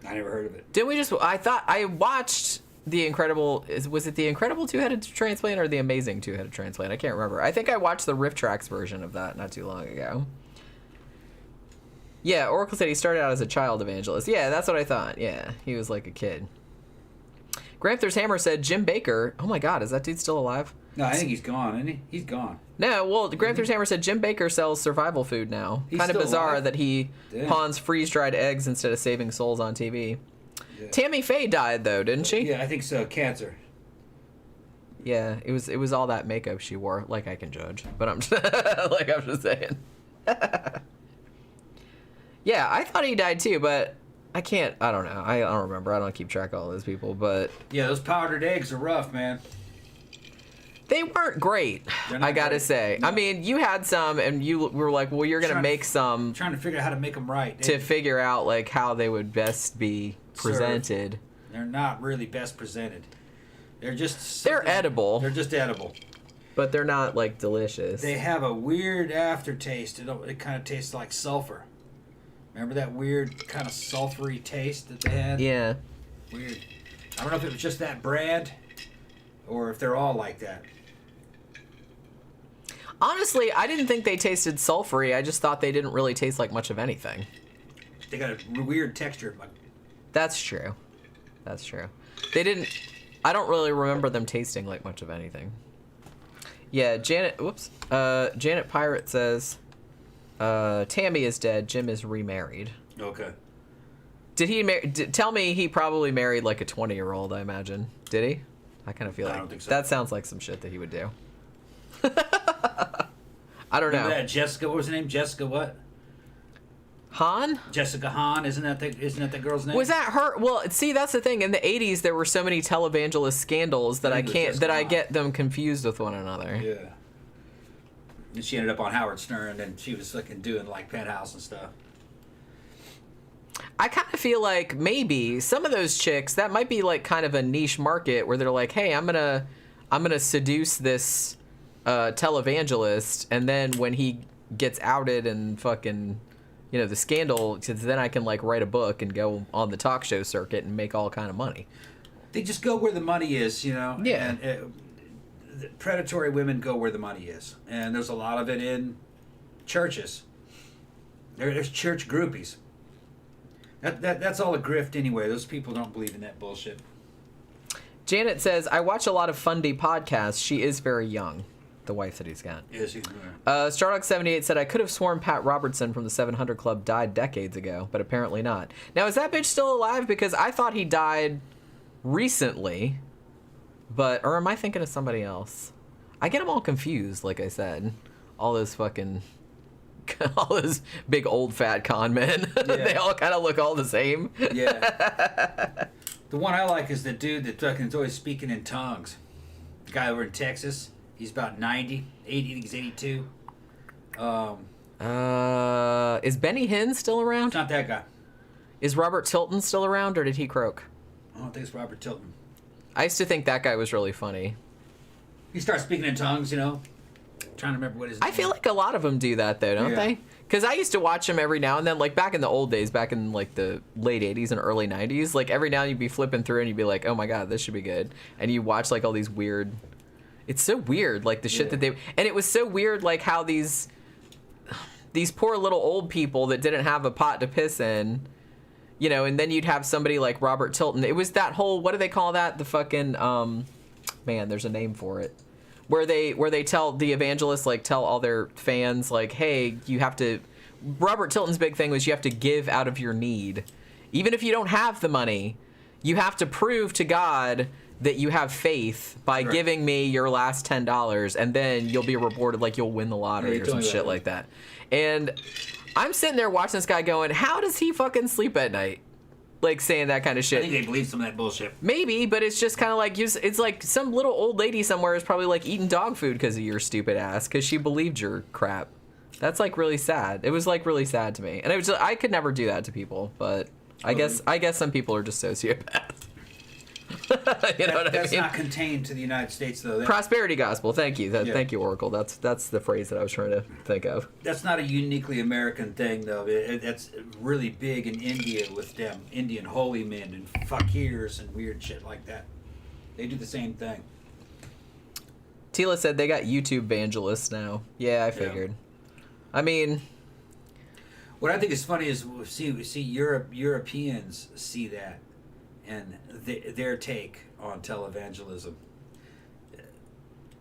I never heard of it. Didn't we just? I watched The Incredible. Was it The Incredible Two-Headed Transplant or The Amazing Two-Headed Transplant? I can't remember. I think I watched the Riff Tracks version of that not too long ago. Yeah, Oracle said he started out as a child evangelist. Yeah, that's what I thought. Yeah, he was like a kid. Gramthars Hammer said Jim Baker. Oh my God, is that dude still alive? No, I think he's gone, isn't he? He's gone. No, well, Gramthars Hammer said Jim Baker sells survival food now. He's Kind of still bizarre alive? that he Damn. pawns freeze-dried eggs instead of saving souls on TV. Yeah. Tammy Faye died though, didn't she? Yeah, I think so. Cancer. Yeah, it was all that makeup she wore. Like, I can judge, but I'm just, I'm just saying. Yeah, I thought he died too, but I don't know. I don't remember. I don't keep track of all those people, but Yeah, those powdered eggs are rough, man. they weren't great. They're not I gotta great. say. No. I mean, you had some, and you were like, "Well, you're gonna Trying to- make some I'm trying to figure out how to make them right. to figure out like how they would best be presented." They're not really best presented. They're just They're edible, They're just edible. but they're not like delicious. They have a weird aftertaste. It kind of tastes like sulfur. Remember that weird kind of sulfury taste that they had? Yeah. Weird. I don't know if it was just that brand or if they're all like that. Honestly, I didn't think they tasted sulfury. I just thought they didn't really taste like much of anything. They got a weird texture, like That's true. That's true. They didn't... I don't really remember them tasting like much of anything. Yeah, Janet... Whoops. Janet Pirate says, Tammy is dead. Jim is remarried. Okay. Did he tell me he probably married like a 20-year-old, I imagine. Did he? I kind of feel like... I don't think so. That sounds like some shit that he would do. I don't know. That Jessica, what was her name? Jessica what? Han? Jessica Hahn, isn't that the girl's name? Was that her? Well, see, that's the thing. In the 80s, there were so many televangelist scandals that I get them confused with one another. Yeah. And she ended up on Howard Stern, and she was looking doing like Penthouse and stuff. I kind of feel like maybe some of those chicks, that might be like kind of a niche market where they're like, hey, I'm gonna seduce this televangelist, and then when he gets outed and fucking, you know, the scandal, then I can like write a book and go on the talk show circuit and make all kind of money. They just go where the money is, you know. Yeah. And predatory women go where the money is, and there's a lot of it in churches. There's church groupies. That's all a grift anyway. Those people don't believe in that bullshit. Janet says, I watch a lot of Fundy podcasts. She is very young. The wife that he's got. Yes, he's Stardog78 said, I could have sworn Pat Robertson from the 700 Club died decades ago, but apparently not. Now, is that bitch still alive? Because I thought he died recently, or am I thinking of somebody else? I get them all confused, like I said. All those big old fat con men. Yeah. They all kind of look all the same. Yeah. The one I like is the dude that fucking is always speaking in tongues. The guy over in Texas. He's about 90, 80, I think he's 82. Is Benny Hinn still around? It's not that guy. Is Robert Tilton still around, or did he croak? I don't think it's Robert Tilton. I used to think that guy was really funny. He starts speaking in tongues, you know. Trying to remember what his name I feel like a lot of them do that, though, don't they? Because I used to watch him every now and then, like back in the old days, back in like the late 80s and early 90s. Like every now and then you'd be flipping through and you'd be like, oh my God, this should be good. And you watch like all these weird... It's so weird, like the shit that they... And it was so weird, like how these poor little old people that didn't have a pot to piss in, you know, and then you'd have somebody like Robert Tilton. It was that whole... What do they call that? The fucking... man, there's a name for it. Where they tell the evangelists, like, tell all their fans, like, hey, you have to... Robert Tilton's big thing was you have to give out of your need. Even if you don't have the money, you have to prove to God that you have faith by giving me your last $10, and then you'll be rewarded, like you'll win the lottery or some shit like that. And I'm sitting there watching this guy going, how does he fucking sleep at night? Like saying that kind of shit. I think they believe some of that bullshit. Maybe, but it's just kind of like it's like some little old lady somewhere is probably like eating dog food because of your stupid ass because she believed your crap. That's like really sad. It was like really sad to me, and it was I could never do that to people, but I guess some people are just sociopaths. You know what I mean? That's not contained to the United States, though. Prosperity gospel. Thank you. Thank you, Oracle. That's the phrase that I was trying to think of. That's not a uniquely American thing, though. That's really big in India with them Indian holy men and fakirs and weird shit like that. They do the same thing. Tila said they got YouTube evangelists now. Yeah, I figured. Yeah. I mean, what I think is funny is we see Europeans see that. And their take on televangelism.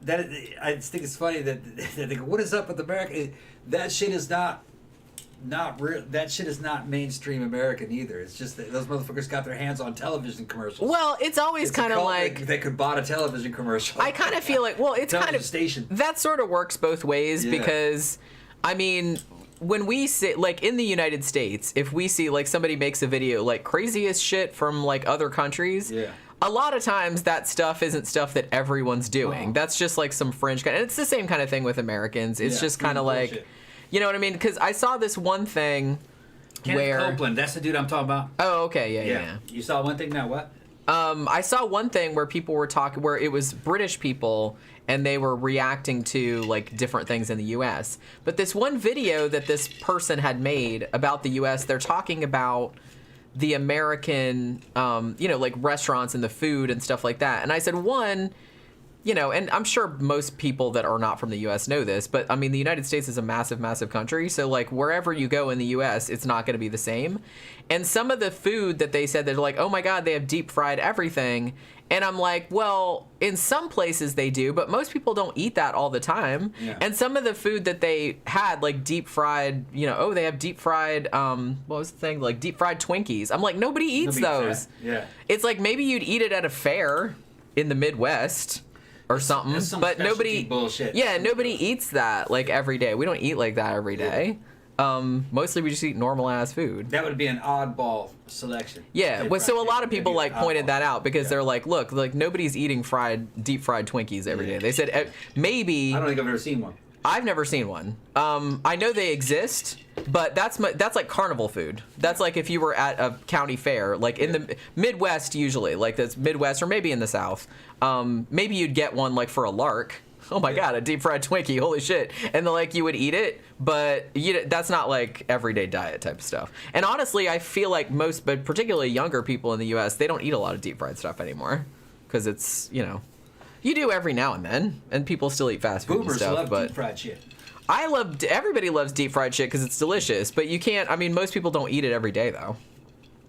I just think it's funny that they go, "What is up with America?" That shit is not real. That shit is not mainstream American either. It's just that those motherfuckers got their hands on television commercials. Well, it's always kind of like they could bought a television commercial. I kind of feel like it's kind of station that sort of works both ways because, I mean. When we see, like, in the United States, if we see, like, somebody makes a video, like, craziest shit from, like, other countries, a lot of times that stuff isn't stuff that everyone's doing. That's just, like, some fringe kind of... And it's the same kind of thing with Americans. It's just kind of like... Bullshit. You know what I mean? Because I saw this one thing Kenneth Copeland, that's the dude I'm talking about. Oh, okay, yeah. You saw one thing now, what? I saw one thing where people were talking... Where it was British people... and they were reacting to, like, different things in the U.S. But this one video that this person had made about the U.S., they're talking about the American, you know, like, restaurants and the food and stuff like that. And I said, one, you know, and I'm sure most people that are not from the U.S. know this, but I mean, the United States is a massive, massive country. So, like, wherever you go in the U.S., it's not going to be the same. And some of the food that they said, they're like, oh my God, they have deep fried everything. And I'm like, well, in some places they do, but most people don't eat that all the time. Yeah. And some of the food that they had, like deep fried, you know, oh, they have deep fried, what was the thing? Like deep fried Twinkies. I'm like, nobody eats those. Yeah. It's like maybe you'd eat it at a fair in the Midwest or something, That's some but specialty nobody, bullshit. yeah, nobody eats that like every day. We don't eat like that every day. Mostly we just eat normal ass food. That would be an oddball selection. Yeah, well, so a lot of people like pointed that out because Yeah. they're like, look, like nobody's eating deep fried Twinkies every day. They said maybe I don't think I've ever seen one. I've never seen one. I know they exist, but that's like carnival food. That's like if you were at a county fair, like in the Midwest usually, like that's Midwest or maybe in the South. Maybe you'd get one like for a lark. Oh my God, a deep fried Twinkie, holy shit. And then like you would eat it, but that's not like everyday diet type of stuff. And honestly, I feel like most, but particularly younger people in the US, they don't eat a lot of deep fried stuff anymore. Because it's, you know, you do every now and then, and people still eat fast food Boomers and stuff. love but deep fried shit. everybody loves deep fried shit because it's delicious, but you can't, I mean, most people don't eat it every day though.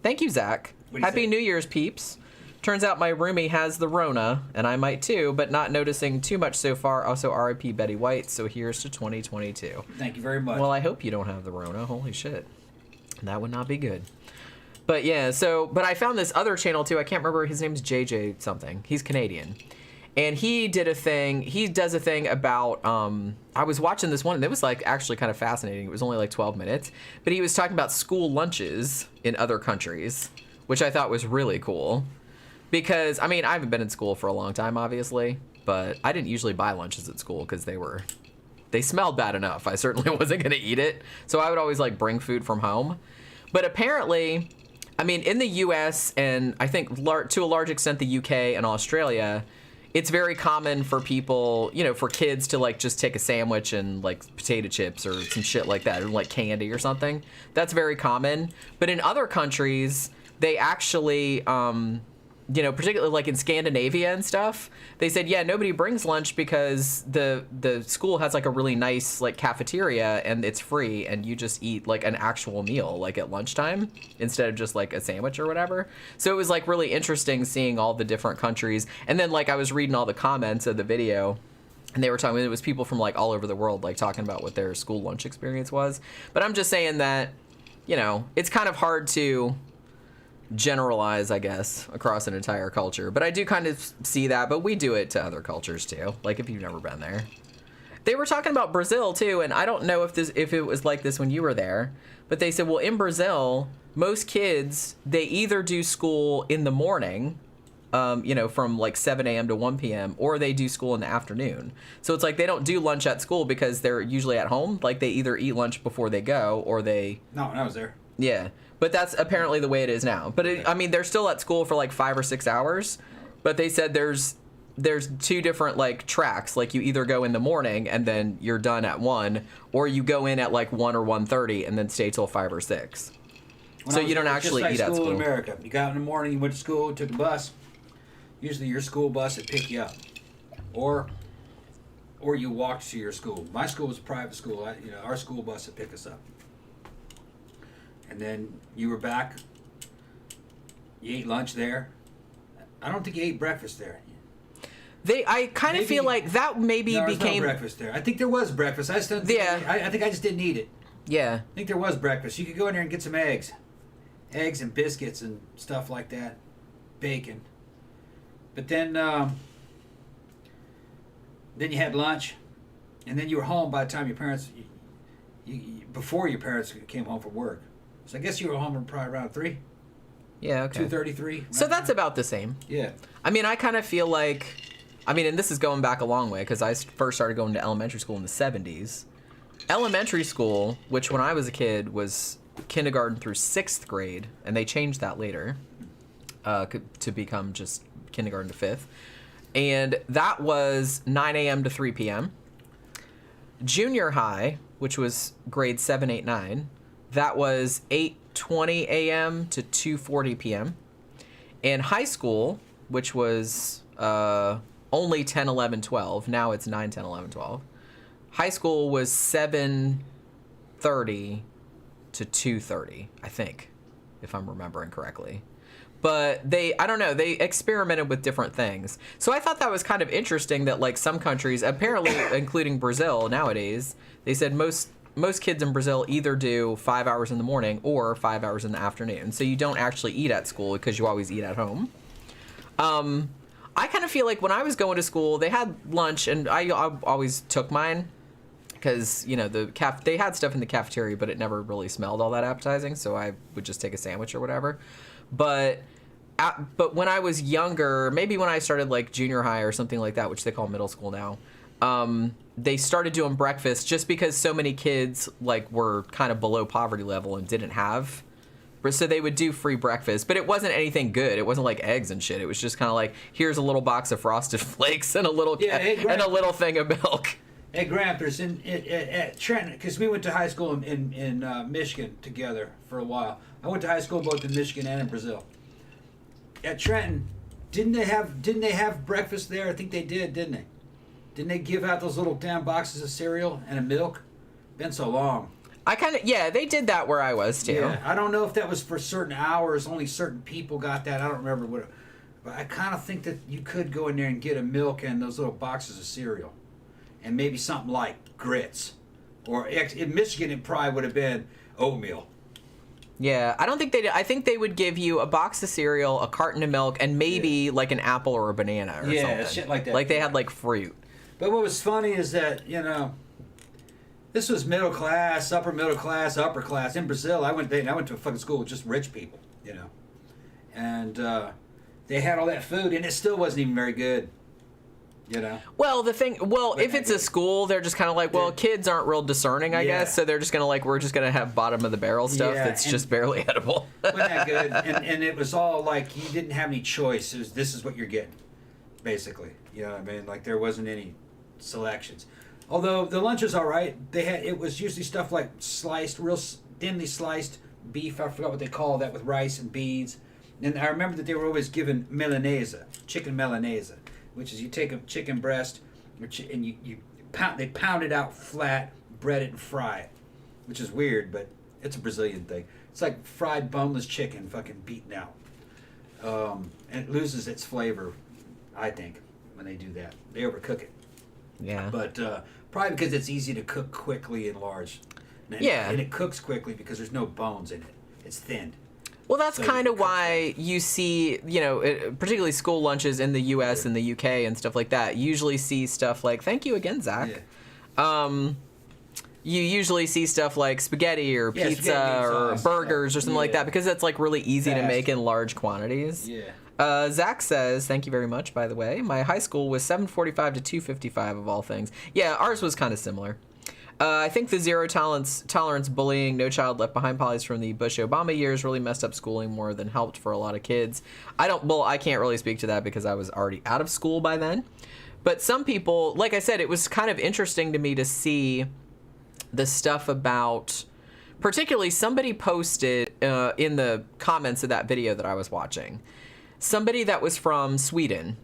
Thank you, Zach. What do you Happy think? New Year's, peeps. Turns out my roomie has the Rona, and I might too, but not noticing too much so far. Also, R.I.P. Betty White, so here's to 2022. Thank you very much. Well, I hope you don't have the Rona. Holy shit. That would not be good. But yeah, but I found this other channel too. I can't remember. His name's JJ something. He's Canadian. And he does a thing about, I was watching this one, and it was like actually kind of fascinating. It was only like 12 minutes. But he was talking about school lunches in other countries, which I thought was really cool. Because, I mean, I haven't been in school for a long time, obviously, but I didn't usually buy lunches at school because they smelled bad enough. I certainly wasn't going to eat it. So I would always, like, bring food from home. But apparently, I mean, in the U.S. and I think to a large extent the U.K. and Australia, it's very common for people, you know, for kids to, like, just take a sandwich and, like, potato chips or some shit like that, or, like, candy or something. That's very common. But in other countries, they actually... you know, particularly like in Scandinavia and stuff, they said, yeah, nobody brings lunch because the school has like a really nice like cafeteria and it's free and you just eat like an actual meal like at lunchtime instead of just like a sandwich or whatever. So it was like really interesting seeing all the different countries. And then like I was reading all the comments of the video and they were talking, it was people from like all over the world like talking about what their school lunch experience was. But I'm just saying that, you know, it's kind of hard to generalize, I guess, across an entire culture, but I do kind of see that. But we do it to other cultures too, like if you've never been there. They were talking about Brazil too, and I don't know if it was like this when you were there, but they said, well, in Brazil most kids, they either do school in the morning, you know, from like 7 a.m. to 1 p.m., or they do school in the afternoon. So it's like they don't do lunch at school because they're usually at home. Like they either eat lunch before they go or they... No, when I was there. Yeah. But that's apparently the way it is now. But I mean, they're still at school for like 5 or 6 hours. But they said there's two different like tracks. Like you either go in the morning and then you're done at 1, or you go in at like 1 or 1:30 and then stay till 5 or 6. So you don't actually eat at school. In America, you got out in the morning, you went to school, took a bus. Usually your school bus would pick you up, or you walked to your school. My school was a private school. Our school bus would pick us up. And then you were back. You ate lunch there. I don't think you ate breakfast there. I kind of feel like that maybe no, became no breakfast there. I think there was breakfast. I think I just didn't eat it. Yeah. I think there was breakfast. You could go in there and get some eggs and biscuits and stuff like that, bacon. But then you had lunch, and then you were home by the time your parents, before your parents came home from work. So I guess you were home probably around 3. Yeah, okay. 2:33. So that's about the same. Yeah. I mean, I kind of feel like, and this is going back a long way because I first started going to elementary school in the 70s. Elementary school, which when I was a kid was kindergarten through 6th grade, and they changed that later to become just kindergarten to 5th. And that was 9 a.m. to 3 p.m. Junior high, which was grade 7, 8, 9, that was 8:20 a.m. to 2:40 p.m. And high school, which was only 10, 11, 12. Now it's 9, 10, 11, 12. High school was 7:30 to 2:30, I think, if I'm remembering correctly. But I don't know, they experimented with different things. So I thought that was kind of interesting that, like, some countries, apparently including Brazil nowadays, they said most kids in Brazil either do 5 hours in the morning or 5 hours in the afternoon. So you don't actually eat at school because you always eat at home. I kind of feel like when I was going to school, they had lunch, and I always took mine because, you know, they had stuff in the cafeteria, but it never really smelled all that appetizing, so I would just take a sandwich or whatever. But when I was younger, maybe when I started like junior high or something like that, which they call middle school now, they started doing breakfast just because so many kids like were kind of below poverty level and didn't have, so they would do free breakfast, but it wasn't anything good. It wasn't like eggs and shit. It was just kind of like, here's a little box of Frosted Flakes and a little and a little thing of milk. At Gramthars at Trenton, because we went to high school in Michigan together for a while. I went to high school both in Michigan and in Brazil. At Trenton, didn't they have breakfast there? I think they did, didn't they? Didn't they give out those little damn boxes of cereal and a milk? Been so long. They did that where I was too. Yeah, I don't know if that was for certain hours. Only certain people got that. I don't remember what. But I kind of think that you could go in there and get a milk and those little boxes of cereal, and maybe something like grits, or in Michigan it probably would have been oatmeal. Yeah, I don't think they did. I think they would give you a box of cereal, a carton of milk, and maybe like an apple or a banana or something. Yeah, shit like that. Like they had like fruit. But what was funny is that, you know, this was middle class, upper middle class, upper class. In Brazil, I went to a fucking school with just rich people, you know. And they had all that food, and it still wasn't even very good, you know. Well, if it's a school, they're just kind of like, well, kids aren't real discerning, I guess, so they're just going to like, we're just going to have bottom of the barrel stuff that's just barely edible. Wasn't that good? And it was all like, you didn't have any choice. It was, this is what you're getting, basically. You know what I mean? Like, there wasn't any selections. Although the lunch was all right. It was usually stuff like sliced, real thinly sliced beef. I forgot what they call that, with rice and beans. And I remember that they were always given milanese, chicken milanese, which is you take a chicken breast and they pound it out flat, bread it and fry it, which is weird, but it's a Brazilian thing. It's like fried boneless chicken, fucking beaten out, and it loses its flavor, I think, when they do that. They overcook it. Yeah. But probably because it's easy to cook quickly and large. And it cooks quickly because there's no bones in it. It's thinned. Well, that's kind of why you see, you know, particularly school lunches in the U.S. and the U.K. and stuff like that. You usually see stuff like, thank you again, Zach. Yeah. You usually see stuff like spaghetti or pizza or burgers or something like that, because that's like really easy to make in large quantities. Yeah. Zach says, thank you very much, by the way. My high school was 7:45 to 2:55 of all things. Yeah, ours was kind of similar. I think the zero tolerance bullying, no child left behind policies from the Bush-Obama years really messed up schooling more than helped for a lot of kids. I can't really speak to that because I was already out of school by then. But some people, like I said, it was kind of interesting to me to see the stuff about, particularly somebody posted in the comments of that video that I was watching, somebody that was from Sweden.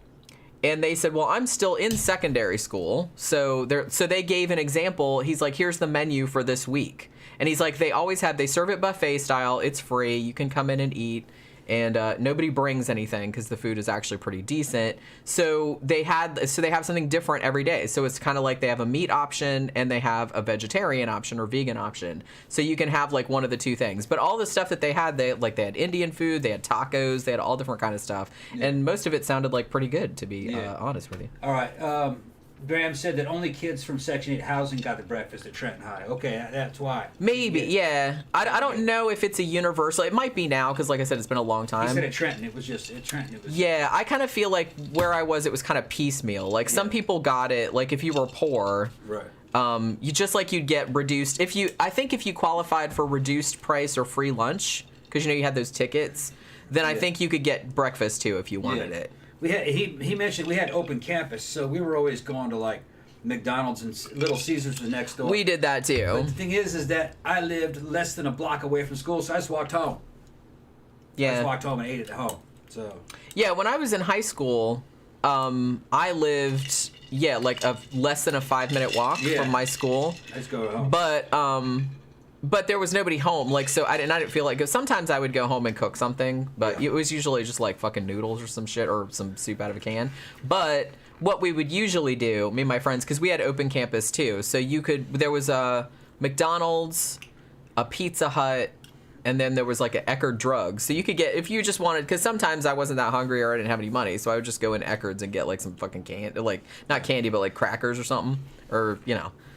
And they said, well, I'm still in secondary school. So they gave an example. He's like, here's the menu for this week. And he's like, they serve it buffet style. It's free. You can come in and eat. And nobody brings anything because the food is actually pretty decent. So they have something different every day. So it's kind of like they have a meat option and they have a vegetarian option or vegan option. So you can have like one of the two things. But all the stuff that they had had Indian food, they had tacos, they had all different kind of stuff. Yeah. And most of it sounded like pretty good, to be honest with you. All right. Graham said that only kids from Section 8 housing got the breakfast at Trenton High. Okay, that's why. Maybe, yeah. I don't know if it's a universal. It might be now, because like I said, it's been a long time. He said at Trenton. It was just at Trenton. Yeah, I kind of feel like where I was, it was kind of piecemeal. Like some people got it, like if you were poor. Right. You'd get reduced. I think if you qualified for reduced price or free lunch, because you had those tickets, then I think you could get breakfast too if you wanted it. He mentioned we had open campus, so we were always going to like McDonald's, and Little Caesars was next door. We did that too. But the thing is that I lived less than a block away from school, so I just walked home. Yeah. I just walked home and ate at home. So. Yeah, when I was in high school, I lived, like a less than a 5-minute walk from my school. Let's go home. But there was nobody home, like, so I didn't feel like, cause sometimes I would go home and cook something, but it was usually just like fucking noodles or some shit or some soup out of a can. But what we would usually do, me and my friends, cause we had open campus too, so there was a McDonald's, a Pizza Hut, and then there was like an Eckerd Drugs. So you could get, if you just wanted, because sometimes I wasn't that hungry or I didn't have any money, so I would just go in Eckerd's and get like some fucking candy, like, not candy, but like crackers or something, or,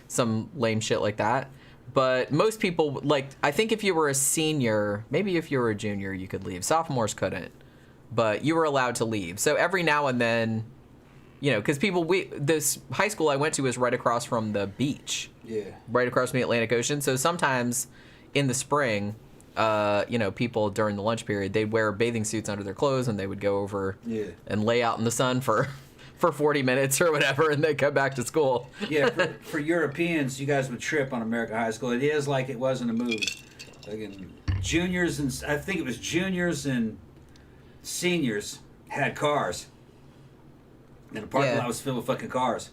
some lame shit like that. But most people, like, I think if you were a senior, maybe if you were a junior, you could leave. Sophomores couldn't, but you were allowed to leave. So every now and then, because this high school I went to was right across from the beach. Yeah. Right across from the Atlantic Ocean. So sometimes in the spring, people during the lunch period, they'd wear bathing suits under their clothes and they would go over and lay out in the sun for 40 minutes or whatever, and they come back to school. Yeah, for Europeans, you guys would trip on American high school. It is like it was in the movies. Like in juniors and I think it was juniors and seniors had cars. And the parking lot was filled with fucking cars.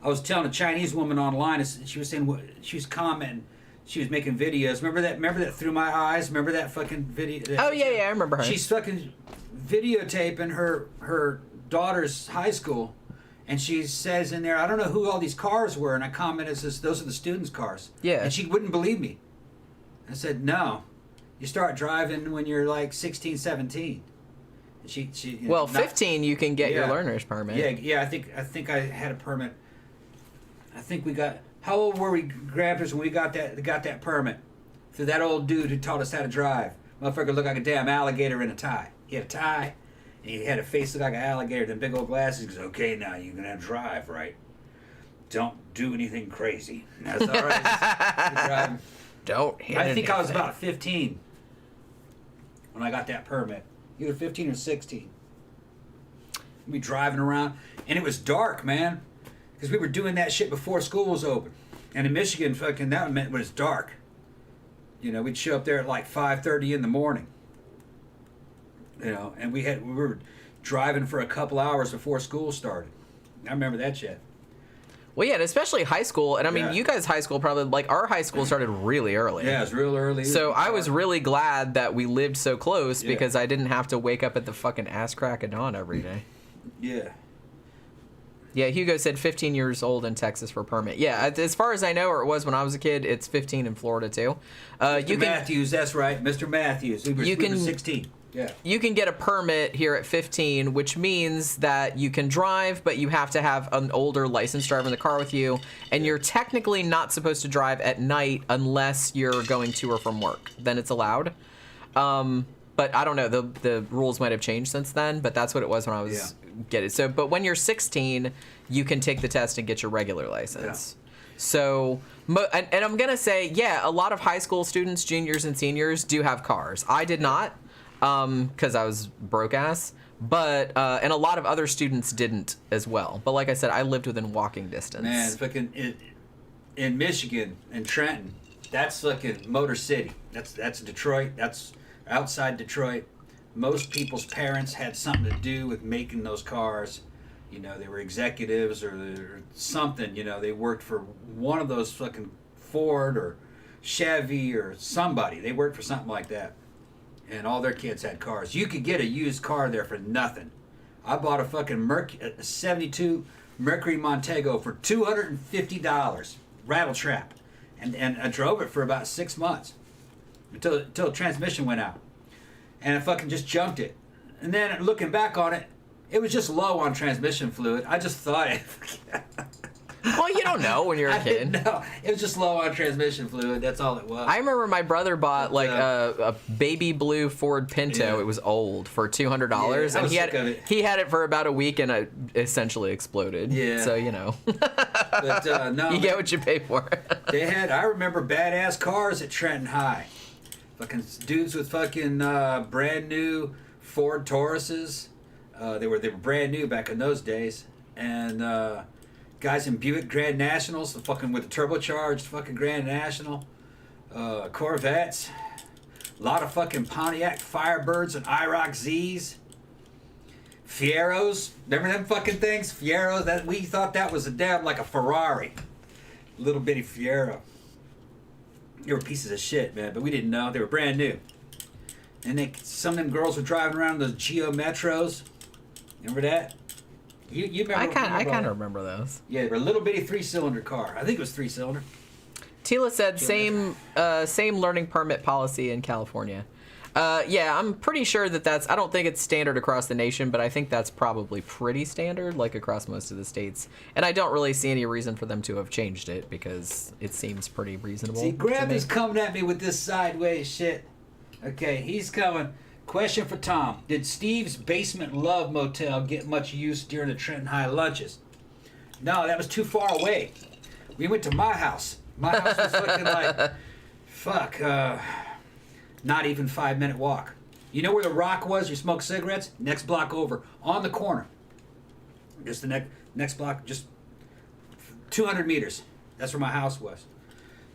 I was telling a Chinese woman online, she was saying, she was commenting, she was making videos. Remember that Through My Eyes? Remember that fucking video? Oh, yeah, I remember her. She's fucking videotaping her daughter's high school, and she says in there, I don't know who all these cars were, and I commented, says, those are the students' cars. Yeah. And she wouldn't believe me. I said, no. You start driving when you're like 16, 17. And she 15 you can get your learner's permit. Yeah, I think I had a permit. I think we got, how old were we, Gramthars, when we got that permit? Through that old dude who taught us how to drive. Motherfucker looked like a damn alligator in a tie. He had a tie, and he had a face look like an alligator, then big old glasses. He goes, okay, now you're going to drive, right? Don't do anything crazy. That's all right. Don't hit I think anything. I was about 15 when I got that permit. Either 15 or 16. We driving around, and it was dark, man, because we were doing that shit before school was open. And in Michigan, fucking that meant when it's dark. We'd show up there at like 5:30 in the morning. And we were driving for a couple hours before school started. I remember that shit. Well, yeah, and especially high school. And I mean, you guys' high school probably, like, our high school started really early. Yeah, it was real early. So I was really glad that we lived so close because I didn't have to wake up at the fucking ass crack of dawn every day. Yeah. Yeah, Hugo said 15 years old in Texas for permit. Yeah, as far as I know, or it was when I was a kid, it's 15 in Florida too. Matthews, that's right, Mr. Matthews. We were 16. Yeah. You can get a permit here at 15, which means that you can drive, but you have to have an older licensed driver in the car with you, and you're technically not supposed to drive at night unless you're going to or from work. Then it's allowed. But I don't know, the rules might have changed since then, but that's what it was when I was getting. So, but when you're 16, you can take the test and get your regular license. Yeah. So, and I'm going to say, a lot of high school students, juniors and seniors, do have cars. I did not. Because I was broke ass, but and a lot of other students didn't as well. But like I said, I lived within walking distance. Man, fucking in Michigan and Trenton, that's fucking Motor City. That's Detroit. That's outside Detroit. Most people's parents had something to do with making those cars. They were executives or something. They worked for one of those fucking Ford or Chevy or somebody. They worked for something like that. And all their kids had cars. You could get a used car there for nothing. I bought a fucking 72 Mercury Montego for $250, rattle trap, and I drove it for about 6 months until the transmission went out, and I fucking just junked it. And then looking back on it, it was just low on transmission fluid. I just thought it. Well, you don't know when you're a kid. No, it was just low on transmission fluid. That's all it was. I remember my brother bought like a baby blue Ford Pinto. Yeah. It was old for $200, and he had it for about a week, and it essentially exploded. Yeah. So But no, you get what you pay for. I remember badass cars at Trenton High. Fucking dudes with fucking brand new Ford Tauruses. They were brand new back in those days, and. Guys in Buick Grand Nationals, fucking with the turbocharged fucking Grand National, Corvettes, a lot of fucking Pontiac Firebirds and IROC Zs. Fieros. Remember them fucking things? Fieros. That we thought that was a damn like a Ferrari. Little bitty Fiero. They were pieces of shit, man, but we didn't know. They were brand new. And some of them girls were driving around those Geo Metros. Remember that? You remember? I kind of remember those. Yeah, they were a little bitty 3-cylinder car. I think it was 3-cylinder. Tila said same learning permit policy in California. Yeah, I'm pretty sure that's. I don't think it's standard across the nation, but I think that's probably pretty standard, like across most of the states. And I don't really see any reason for them to have changed it because it seems pretty reasonable. See, Graham is coming at me with this sideways shit. Okay, he's coming. Question for Tom: did Steve's basement love motel get much use during the Trenton High lunches? No, that was too far away. We went to my house. My house was looking like, fuck, not even 5-minute walk. You know where the Rock was? You smoke cigarettes? Next block over, on the corner. Just the next block, just 200 meters. That's where my house was.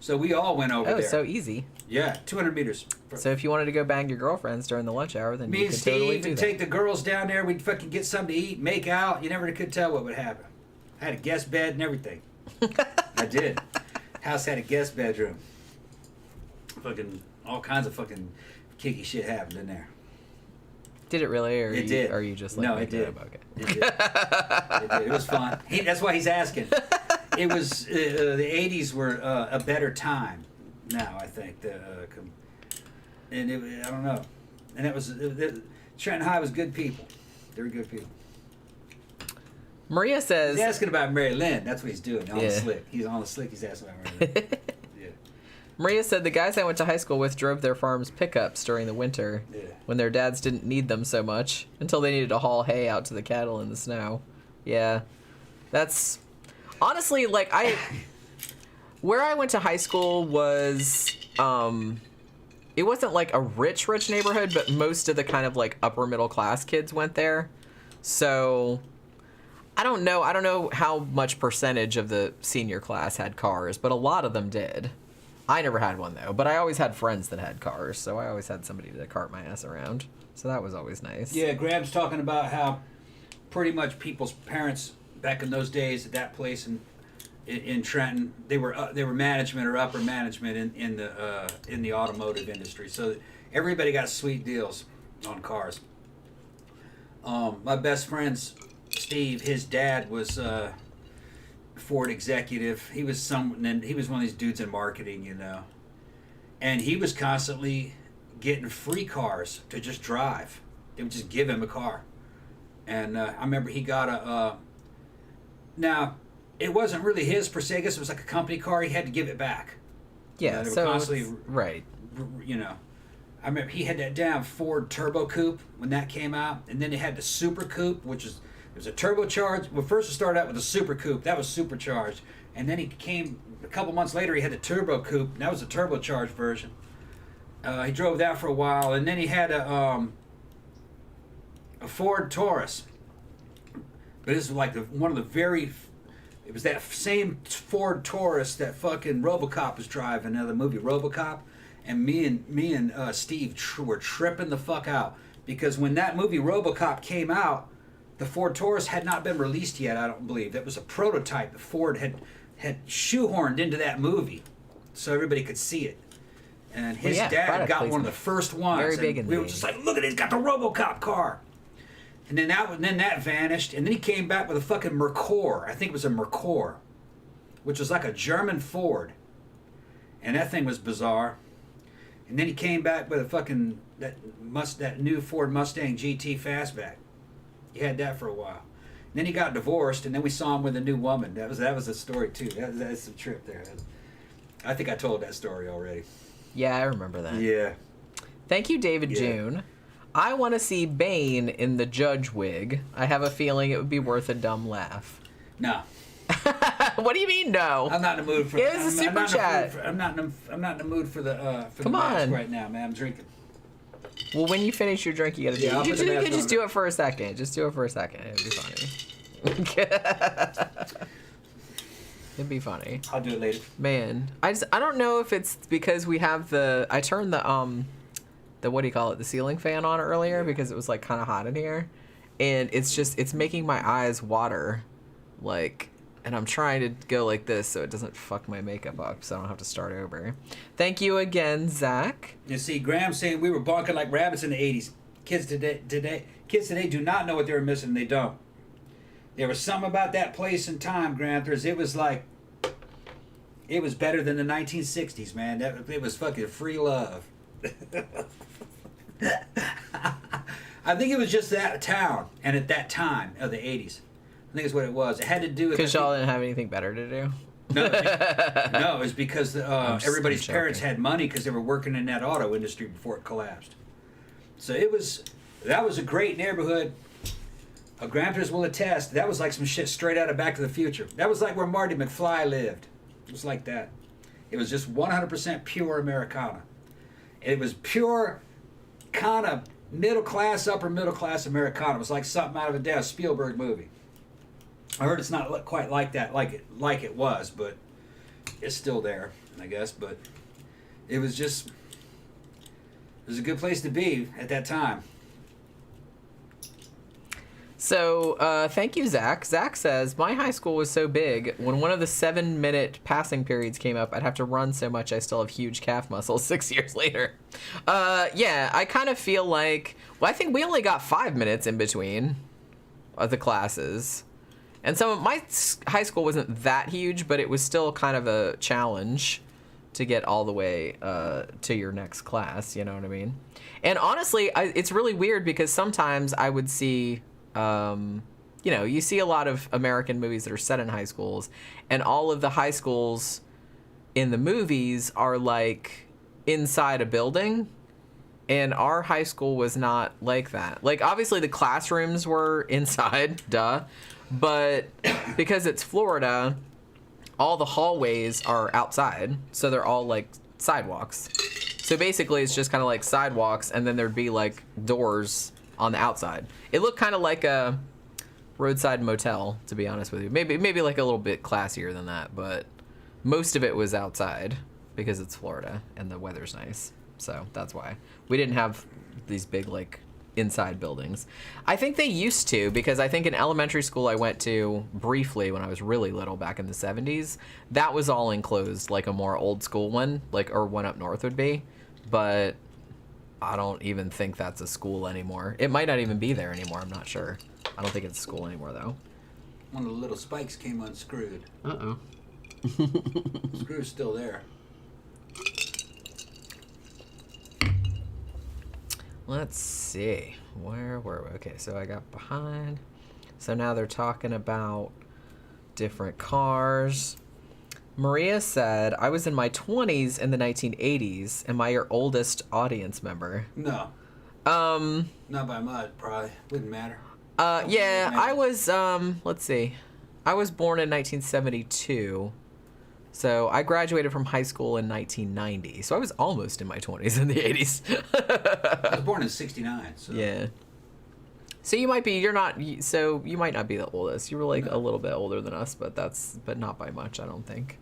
So we all went over there. Oh, so easy. Yeah, 200 meters. So if you wanted to go bang your girlfriends during the lunch hour, then Me you and could Steve totally do would that. take the girls down there. We'd fucking get something to eat, make out. You never could tell what would happen. I had a guest bed and everything. I did. House had a guest bedroom. Fucking all kinds of fucking kicky shit happened in there. Did it really, or It did. Or are you just like no? It did. Okay. It did. It did. It was fun. That's why he's asking. It was the '80s were a better time. Now I think and I don't know. And that was Trenton High was good people. They were good people. Maria says... He's asking about Mary Lynn. That's what he's doing. On Yeah. the slick. He's on the slick. He's asking about Mary Lynn. Yeah. Maria said the guys I went to high school with drove their farm's pickups during the winter when their dads didn't need them so much until they needed to haul hay out to the cattle in the snow. Yeah. That's... Honestly, like, where I went to high school was... it wasn't like a rich neighborhood, but most of the kind of like upper middle class kids went there. So... I don't know how much percentage of the senior class had cars, but a lot of them did. I never had one, though, but I always had friends that had cars, so I always had somebody to cart my ass around. So that was always nice. Yeah, Graham's talking about how pretty much people's parents back in those days at that place in Trenton, they were management or upper management in the automotive industry. So everybody got sweet deals on cars. My best friend's Steve, his dad was Ford executive. He was one of these dudes in marketing, you know. And he was constantly getting free cars to just drive. They would just give him a car. And I remember he got now, it wasn't really his per se. I guess it was like a company car. He had to give it back. Yeah, they were so constantly, right. You know. I remember he had that damn Ford Turbo Coupe when that came out. And then they had the Super Coupe, which is... It was a turbocharged. Well, first it started out with a Super Coupe. That was supercharged. And then he came, a couple months later, he had the Turbo Coupe. And that was a turbocharged version. He drove that for a while. And then he had a Ford Taurus. But this is like one of the very... It was that same Ford Taurus that fucking RoboCop was driving. The movie RoboCop. And me and Steve were tripping the fuck out. Because when that movie RoboCop came out, the Ford Taurus had not been released yet, I don't believe. That was a prototype that Ford had shoehorned into that movie so everybody could see it. And his dad got one of the first ones. Very big in we were just like, look at it, he's got the RoboCop car. And then that vanished. And then he came back with a fucking Mercor. I think it was a Mercor, which was like a German Ford. And that thing was bizarre. And then he came back with a fucking that new Ford Mustang GT Fastback. He had that for a while. And then he got divorced, and then we saw him with a new woman. That was a story too. That's a trip there. I think I told that story already. Yeah, I remember that. Yeah. Thank you, David June. I want to see Bane in the judge wig. I have a feeling it would be worth a dumb laugh. No. What do you mean no? I'm not in the mood for. It was a super chat. I'm not in the mood for the Come mask on. right now, man. I'm drinking. Well, when you finish your drink, you gotta do Yeah, I'll it. You put the can mask just on. do it for a second. Just do it for a second. It'd be funny. It'd be funny. I'll do it later. Man, I don't know if it's because we have I turned the what do you call it, the ceiling fan on earlier because it was like kind of hot in here, and it's making my eyes water, like, and I'm trying to go like this so it doesn't fuck my makeup up, so I don't have to start over. Thank you again, Zach. You see, Graham's saying we were bonking like rabbits in the 80s. Kids today do not know what they were missing. They don't. There was something about that place and time, Granthers. It was like, it was better than the 1960s, man. It was fucking free love. I think it was just that town and at that time of the 80s. I think it's what it was. It had to do with... Because y'all didn't have anything better to do? No, it was because everybody's parents had money because they were working in that auto industry before it collapsed. So that was a great neighborhood. Gramthars will attest. That was like some shit straight out of Back to the Future. That was like where Marty McFly lived. It was like that. It was just 100% pure Americana. It was pure kind of middle class, upper middle class Americana. It was like something out of a Spielberg movie. I heard it's not quite like that, like it was, but it's still there, I guess. But it was a good place to be at that time. So, thank you, Zach. Zach says, my high school was so big, when one of the 7-minute passing periods came up, I'd have to run so much I still have huge calf muscles 6 years later. Yeah, I kind of feel like, well, I think we only got 5 minutes in between the classes. And so my high school wasn't that huge, but it was still kind of a challenge to get all the way to your next class, you know what I mean? And honestly, it's really weird because sometimes I would see, you see a lot of American movies that are set in high schools, and all of the high schools in the movies are like inside a building, and our high school was not like that. Like, obviously the classrooms were inside, duh. But because it's Florida, all the hallways are outside, so they're all like sidewalks. So basically it's just kind of like sidewalks, and then there'd be like doors on the outside. It looked kind of like a roadside motel, to be honest with you. Maybe like a little bit classier than that, but most of it was outside because it's Florida and the weather's nice. So that's why. We didn't have these big like inside buildings. I think they used to, because I think in elementary school I went to briefly when I was really little back in the 70s, that was all enclosed, like a more old school one, like, or one up north would be, but I don't even think that's a school anymore. It might not even be there anymore, I'm not sure. I don't think it's a school anymore though. One of the little spikes came unscrewed. Uh-oh. Screw's still there. Let's see. Where were we? Okay, so I got behind. So now they're talking about different cars. Maria said, I was in my 20s in the 1980s. Am I your oldest audience member? No. Not by much, probably. Wouldn't matter. Yeah, I was, let's see. I was born in 1972. So I graduated from high school in 1990. So I was almost in my 20s in the 80s. I was born in 69. So. Yeah. So you might be, you might not be the oldest. You were like a little bit older than us, but not by much, I don't think.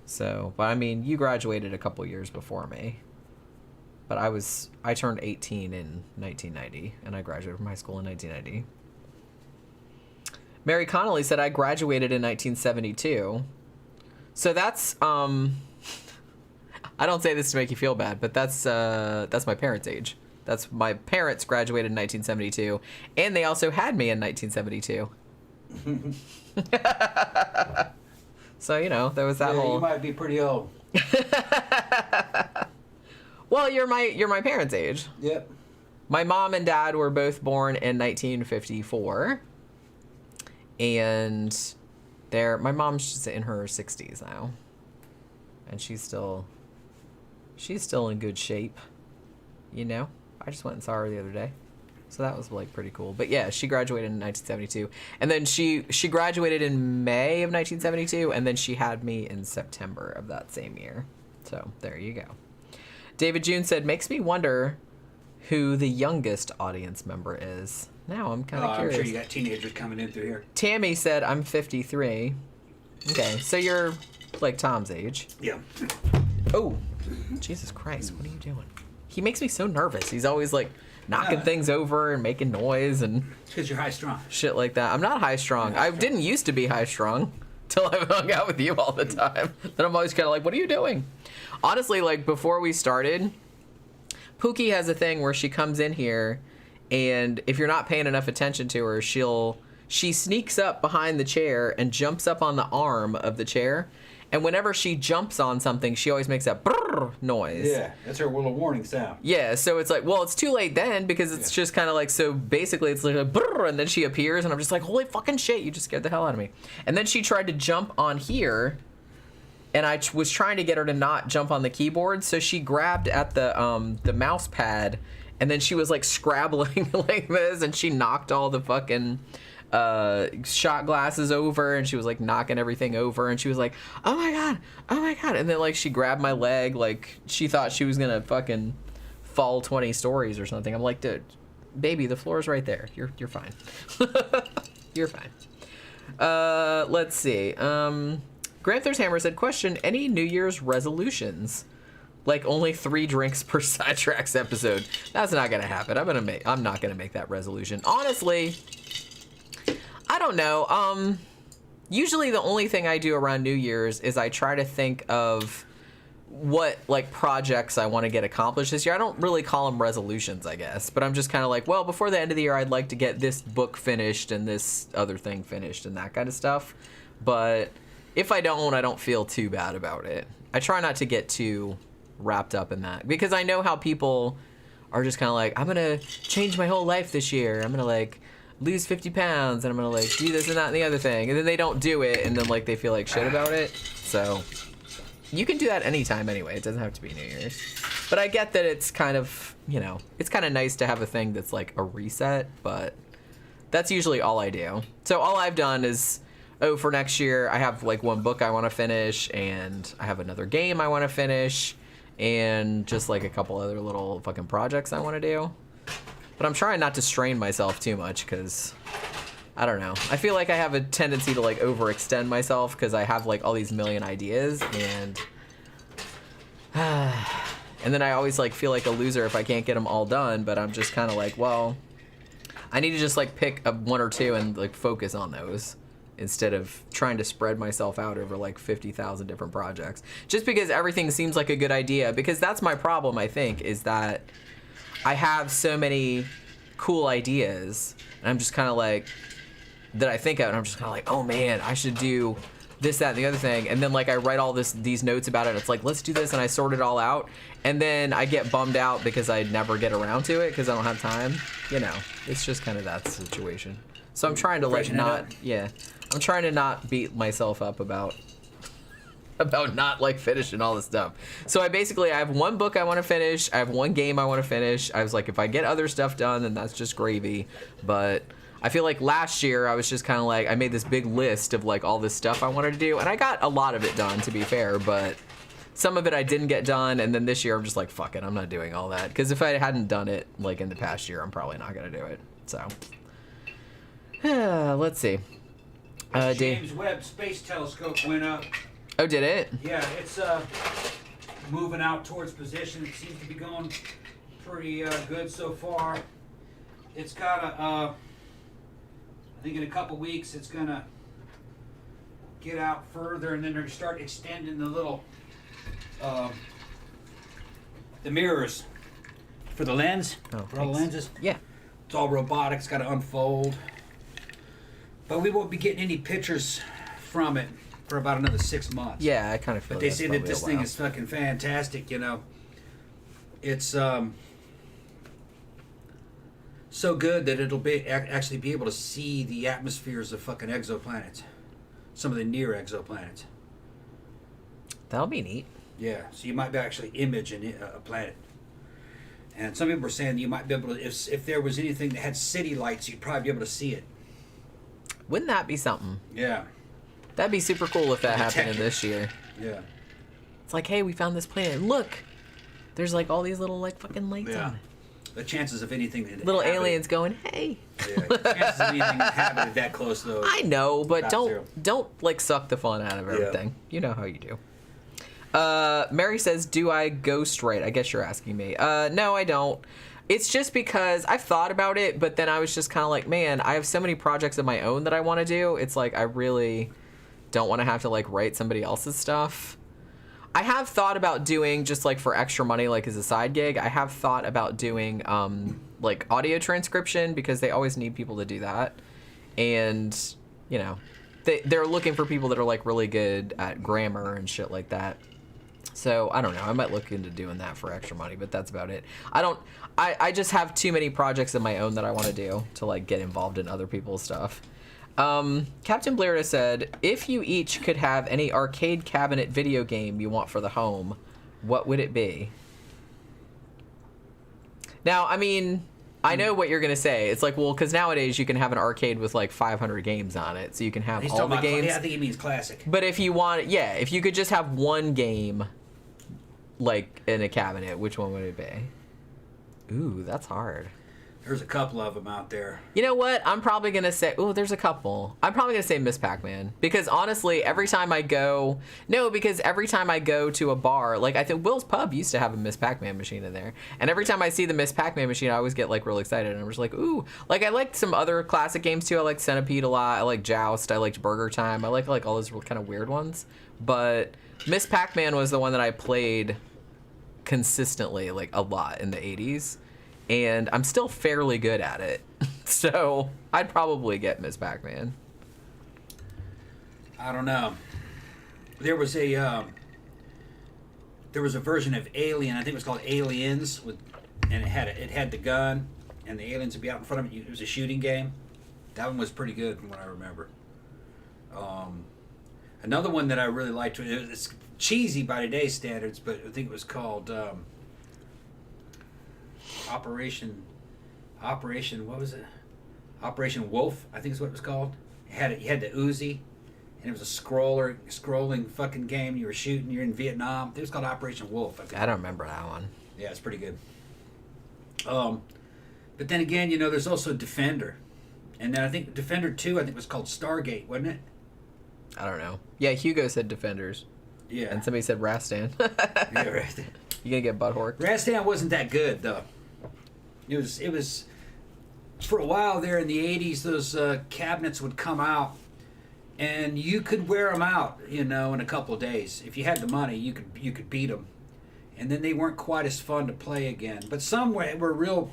So, but I mean, you graduated a couple years before me. But I turned 18 in 1990, and I graduated from high school in 1990. Mary Connolly said, I graduated in 1972. So that's, I don't say this to make you feel bad, but that's my parents' age. That's my parents graduated in 1972, and they also had me in 1972. So, there was that whole... You might be pretty old. Well, you're my parents' age. Yep. My mom and dad were both born in 1954. And my mom's just in her 60s now, and she's still in good shape, I just went and saw her the other day, so that was like pretty cool. But yeah, she graduated in 1972, and then she graduated in May of 1972, and then she had me in September of that same year. So there you go. David June said, makes me wonder who the youngest audience member is. Now I'm kind of curious. I'm sure you got teenagers coming in through here. Tammy said, I'm 53. Okay, so you're like Tom's age. Yeah. Oh, Jesus Christ, what are you doing? he makes me so nervous. He's always like knocking things over and making noise and because you're high strung. Shit like that. I'm not high strung. I didn't used to be high strung till I hung out with you all the time. Then I'm always kind of like, what are you doing? Honestly, like before we started, Pookie has a thing where she comes in here, and if you're not paying enough attention to her, she sneaks up behind the chair and jumps up on the arm of the chair. And whenever she jumps on something, she always makes that brrr noise. Yeah, that's her little warning sound. Yeah, so it's like, well, it's too late then because it's just kind of like, so basically it's like a brrr, and then she appears, and I'm just like, holy fucking shit, you just scared the hell out of me. And then she tried to jump on here, and I was trying to get her to not jump on the keyboard, so she grabbed at the mouse pad, and then she was like scrabbling like this, and she knocked all the fucking shot glasses over, and she was like knocking everything over, and she was like, oh my god, and then like she grabbed my leg like she thought she was gonna fucking fall 20 stories or something. I'm like, dude, baby, the floor's right there, you're fine. You're fine. Let's see. Gramthars Hammer said, question, any New Year's resolutions? Like only 3 drinks per Sidetracks episode. That's not gonna happen. I'm not gonna make that resolution, honestly. I don't know. Usually the only thing I do around New Year's is I try to think of what like projects I want to get accomplished this year. I don't really call them resolutions, I guess, but I'm just kind of like, well, before the end of the year, I'd like to get this book finished and this other thing finished and that kind of stuff. But if I don't feel too bad about it. I try not to get too wrapped up in that because I know how people are just kind of like, I'm going to change my whole life this year. I'm going to like lose 50 pounds, and I'm gonna like do this and that and the other thing, and then they don't do it, and then like they feel like shit about it. So you can do that anytime anyway. It doesn't have to be New Year's. But I get that it's kind of, you know, it's kind of nice to have a thing that's like a reset, but that's usually all I do. So all I've done is, oh, for next year I have like 1 book I want to finish, and I have another game I want to finish, and just like a couple other little fucking projects I want to do. But I'm trying not to strain myself too much because, I don't know. I feel like I have a tendency to like overextend myself because I have like all these million ideas, and then I always like feel like a loser if I can't get them all done. But I'm just kind of like, well, I need to just like pick up 1 or 2 and like focus on those instead of trying to spread myself out over like 50,000 different projects. Just because everything seems like a good idea, because that's my problem, I think, is that I have so many cool ideas, and I'm just kind of like, that I think of, and I'm just kind of like, oh man, I should do this, that, and the other thing, and then like I write all these notes about it, and it's like, let's do this, and I sort it all out, and then I get bummed out because I never get around to it because I don't have time. You know, it's just kind of that situation. So I'm trying to like I'm trying to not beat myself up about not like finishing all this stuff. So I have 1 book I want to finish. I have 1 game I want to finish. I was like, if I get other stuff done, then that's just gravy. But I feel like last year I was just kind of like, I made this big list of like all this stuff I wanted to do, and I got a lot of it done, to be fair, but some of it I didn't get done. And then this year I'm just like, fuck it, I'm not doing all that, because if I hadn't done it like in the past year, I'm probably not gonna do it. So let's see. James Webb Space Telescope went up. Oh, did it? Yeah, it's moving out towards position. It seems to be going pretty good so far. It's got I think in a couple weeks it's gonna get out further, and then they're gonna start extending the little the mirrors for the lens, for all the lenses. Yeah. It's all robotic. It's got to unfold. But we won't be getting any pictures from it for about another 6 months. Yeah, I kind of feel. But they say that this thing is fucking fantastic. You know, it's so good that it'll be actually be able to see the atmospheres of fucking exoplanets, some of the near exoplanets. That'll be neat. Yeah, so you might be actually imaging a planet. And some people were saying you might be able to, if there was anything that had city lights, you'd probably be able to see it. Wouldn't that be something? Yeah. That'd be super cool if that happened in this year. Yeah. It's like, hey, we found this planet. Look, there's like all these little like fucking lights on it. The chances of anything that little aliens going, hey. Yeah. The chances of anything inhabited that close though. I know, but don't like suck the fun out of everything. Yeah. You know how you do. Mary says, do I ghostwrite? I guess you're asking me. No, I don't. It's just because I've thought about it, but then I was just kind of like, man, I have so many projects of my own that I want to do. It's like, I really don't want to have to, like, write somebody else's stuff. I have thought about doing, just, like, for extra money, like, as a side gig, I have thought about doing, like, audio transcription, because they always need people to do that. And, you know, they're looking for people that are, like, really good at grammar and shit like that. So, I don't know. I might look into doing that for extra money, but that's about it. I just have too many projects of my own that I want to do to, like, get involved in other people's stuff. Captain Blairda said, if you each could have any arcade cabinet video game you want for the home, what would it be? Now, I mean, I know what you're going to say. It's like, well, because nowadays you can have an arcade with like 500 games on it, so you can have all the games. Yeah, I think he means classic. But if you want, yeah, if you could just have one game, like, in a cabinet, which one would it be? Ooh, that's hard. There's a couple of them out there. You know what? I'm probably going to say... Ooh, there's a couple. I'm probably going to say Miss Pac-Man. Because honestly, every time I go... No, because every time I go to a bar... Like, I think Will's Pub used to have a Miss Pac-Man machine in there. And every time I see the Miss Pac-Man machine, I always get, like, real excited. And I'm just like, ooh. Like, I liked some other classic games, too. I liked Centipede a lot. I liked Joust. I liked Burger Time. I like all those kind of weird ones. But Miss Pac-Man was the one that I played consistently, like, a lot in the 80s. And I'm still fairly good at it. So I'd probably get Miss Pac-Man. I don't know. There was a version of Alien. I think it was called Aliens, and it had the gun, and the aliens would be out in front of you. It was a shooting game. That one was pretty good from what I remember. Another one that I really liked, it's cheesy by today's standards, but I think it was called Operation, what was it? Operation Wolf, I think is what it was called. You had the Uzi, and it was a scrolling fucking game. You were shooting. You're in Vietnam. I think it was called Operation Wolf. I don't remember that one. Yeah, it's pretty good. But then again, you know, there's also Defender, and then I think Defender 2, I think was called Stargate, wasn't it? I don't know. Yeah, Hugo said Defenders. Yeah. And somebody said Rastan. Yeah, right. You gonna get butthorked? Rastan wasn't that good though. It was for a while there in the 80s. Those cabinets would come out, and you could wear them out, you know, in a couple of days. If you had the money, you could beat them, and then they weren't quite as fun to play again. But some were real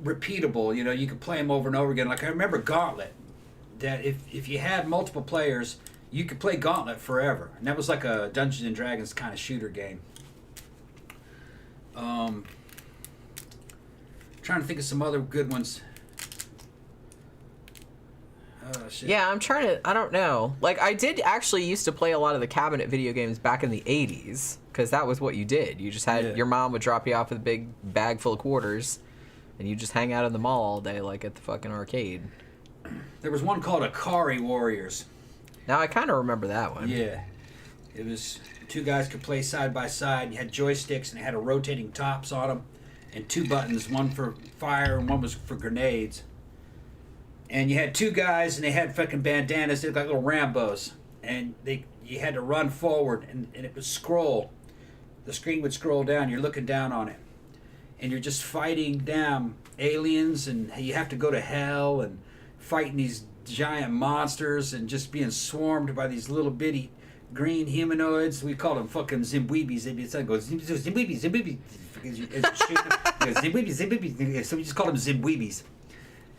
repeatable. You know, you could play them over and over again. Like I remember Gauntlet. That if you had multiple players, you could play Gauntlet forever, and that was like a Dungeons and Dragons kind of shooter game. Trying to think of some other good ones. Oh, shit. Yeah, I don't know. Like, I did actually used to play a lot of the cabinet video games back in the 80s, because that was what you did. You just had, your mom would drop you off with a big bag full of quarters, and you just hang out in the mall all day, like at the fucking arcade. There was one called Akari Warriors. Now, I kind of remember that one. Yeah. It was, two guys could play side by side, and you had joysticks, and it had a rotating tops on them, and two buttons, one for fire and one was for grenades. And you had two guys, and they had fucking bandanas. They looked like little Rambos. And you had to run forward, and it would scroll. The screen would scroll down. You're looking down on it. And you're just fighting down aliens, and you have to go to hell, and fighting these giant monsters, and just being swarmed by these little bitty green humanoids. We called them fucking Zimbweebies. They'd go, Zimbweebies. Zimbweebies. So we just called them Zimbweebies.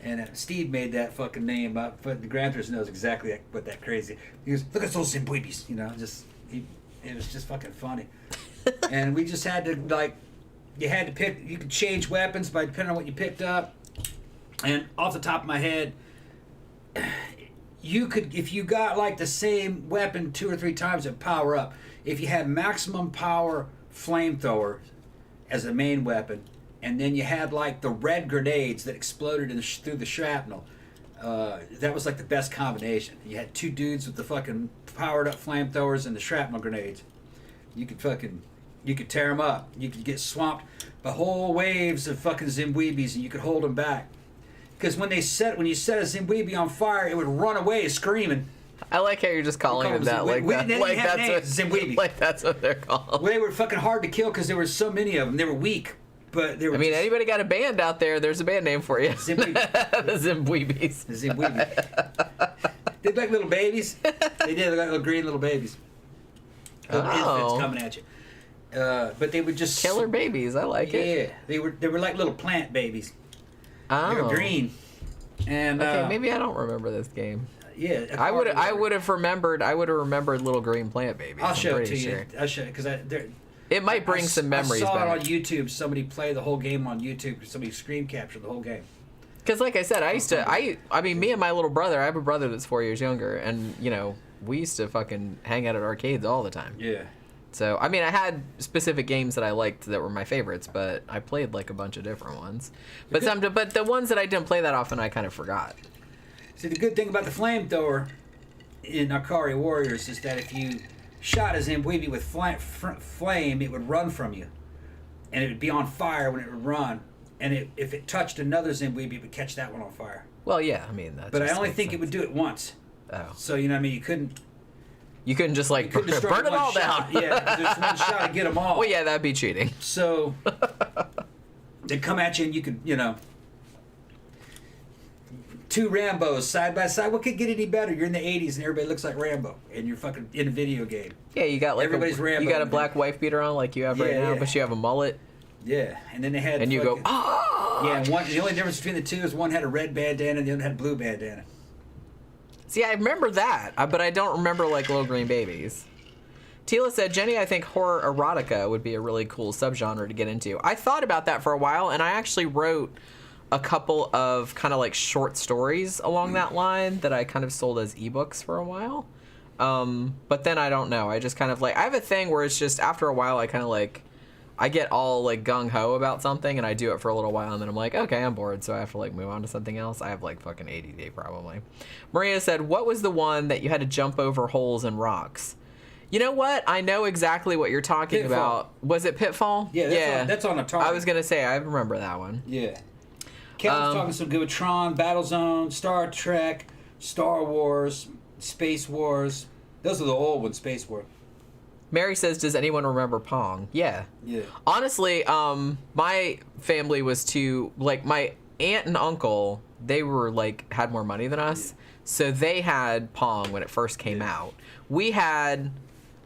And Steve made that fucking name up. But the Gramthars knows exactly what that crazy. He goes, look at those Zimbweebies. You know, it was just fucking funny. And we just had to, like, you had to pick, you could change weapons by depending on what you picked up. And off the top of my head, you could, if you got like the same weapon 2 or 3 times, it'd power up. If you had maximum power flamethrower as the main weapon, and then you had like the red grenades that exploded through the shrapnel, that was like the best combination. You had 2 dudes with the fucking powered up flamethrowers and the shrapnel grenades. You could tear them up. You could get swamped by whole waves of fucking Zimbweebies, and you could hold them back. Because when you set a Zimbweebie on fire, it would run away screaming. I like how you're just calling them that. Like that's what they're called. Well, they were fucking hard to kill because there were so many of them. They were weak. But they were anybody got a band out there, there's a band name for you. The Zimbweebies. The Zimbweebies. They look like little babies. They did look like little green little babies. Little infants coming at you. But they would just... Killer babies, I like it. Yeah, they were like little plant babies. Oh. They were green. And, okay, maybe I don't remember this game. Yeah. I would have remembered little green plant babies. I'll show it to you. I'll show it, because it might bring some memories back. I saw it on YouTube. Somebody play the whole game on YouTube. Somebody screen captured the whole game. Because, like I said, I mean, me and my little brother, I have a brother that's 4 years younger, and, we used to fucking hang out at arcades all the time. Yeah. So, I mean, I had specific games that I liked that were my favorites, but I played, like, a bunch of different ones. But the ones that I didn't play that often, I kind of forgot. See, the good thing about the flamethrower in Akari Warriors is that if you shot a Zimbweebie with flame, it would run from you. And it would be on fire when it would run. And if it touched another Zimbweebie, it would catch that one on fire. Well, yeah, I mean, that's... But I only think it would do it once. Oh. So, you know what I mean? You couldn't just, like, burn it all down. Yeah, there's one shot to get them all. Well, yeah, that'd be cheating. So, they'd come at you and you could, two Rambos side by side. What could get any better? You're in the 80s and everybody looks like Rambo, and you're fucking in a video game. Yeah, you got like everybody's Rambo. You got a black wife beater on like you have right now, but you have a mullet. Yeah, and then they had. And you go, ah. Yeah, the only difference between the two is one had a red bandana and the other had a blue bandana. See, I remember that, but I don't remember like Little Green Babies. Tila said, Jenny, I think horror erotica would be a really cool subgenre to get into. I thought about that for a while, and I actually wrote a couple of kind of like short stories along that line that I kind of sold as ebooks for a while. But then I don't know. I just kind of like, I have a thing where it's just after a while I kind of like, I get all like gung-ho about something and I do it for a little while and then I'm like, okay, I'm bored, so I have to like move on to something else. I have like fucking ADD probably. Maria said, what was the one that you had to jump over holes and rocks? You know what? I know exactly what you're talking about. Was it Pitfall? Yeah, that's on Atari. I was going to say, I remember that one. Yeah. Kevin's talking some good with Tron, Battlezone, Star Trek, Star Wars, Space Wars. Those are the old ones, Space War. Mary says, does anyone remember Pong? Yeah. Honestly, my family was too, like, my aunt and uncle, they were, like, had more money than us. Yeah. So they had Pong when it first came out. We had,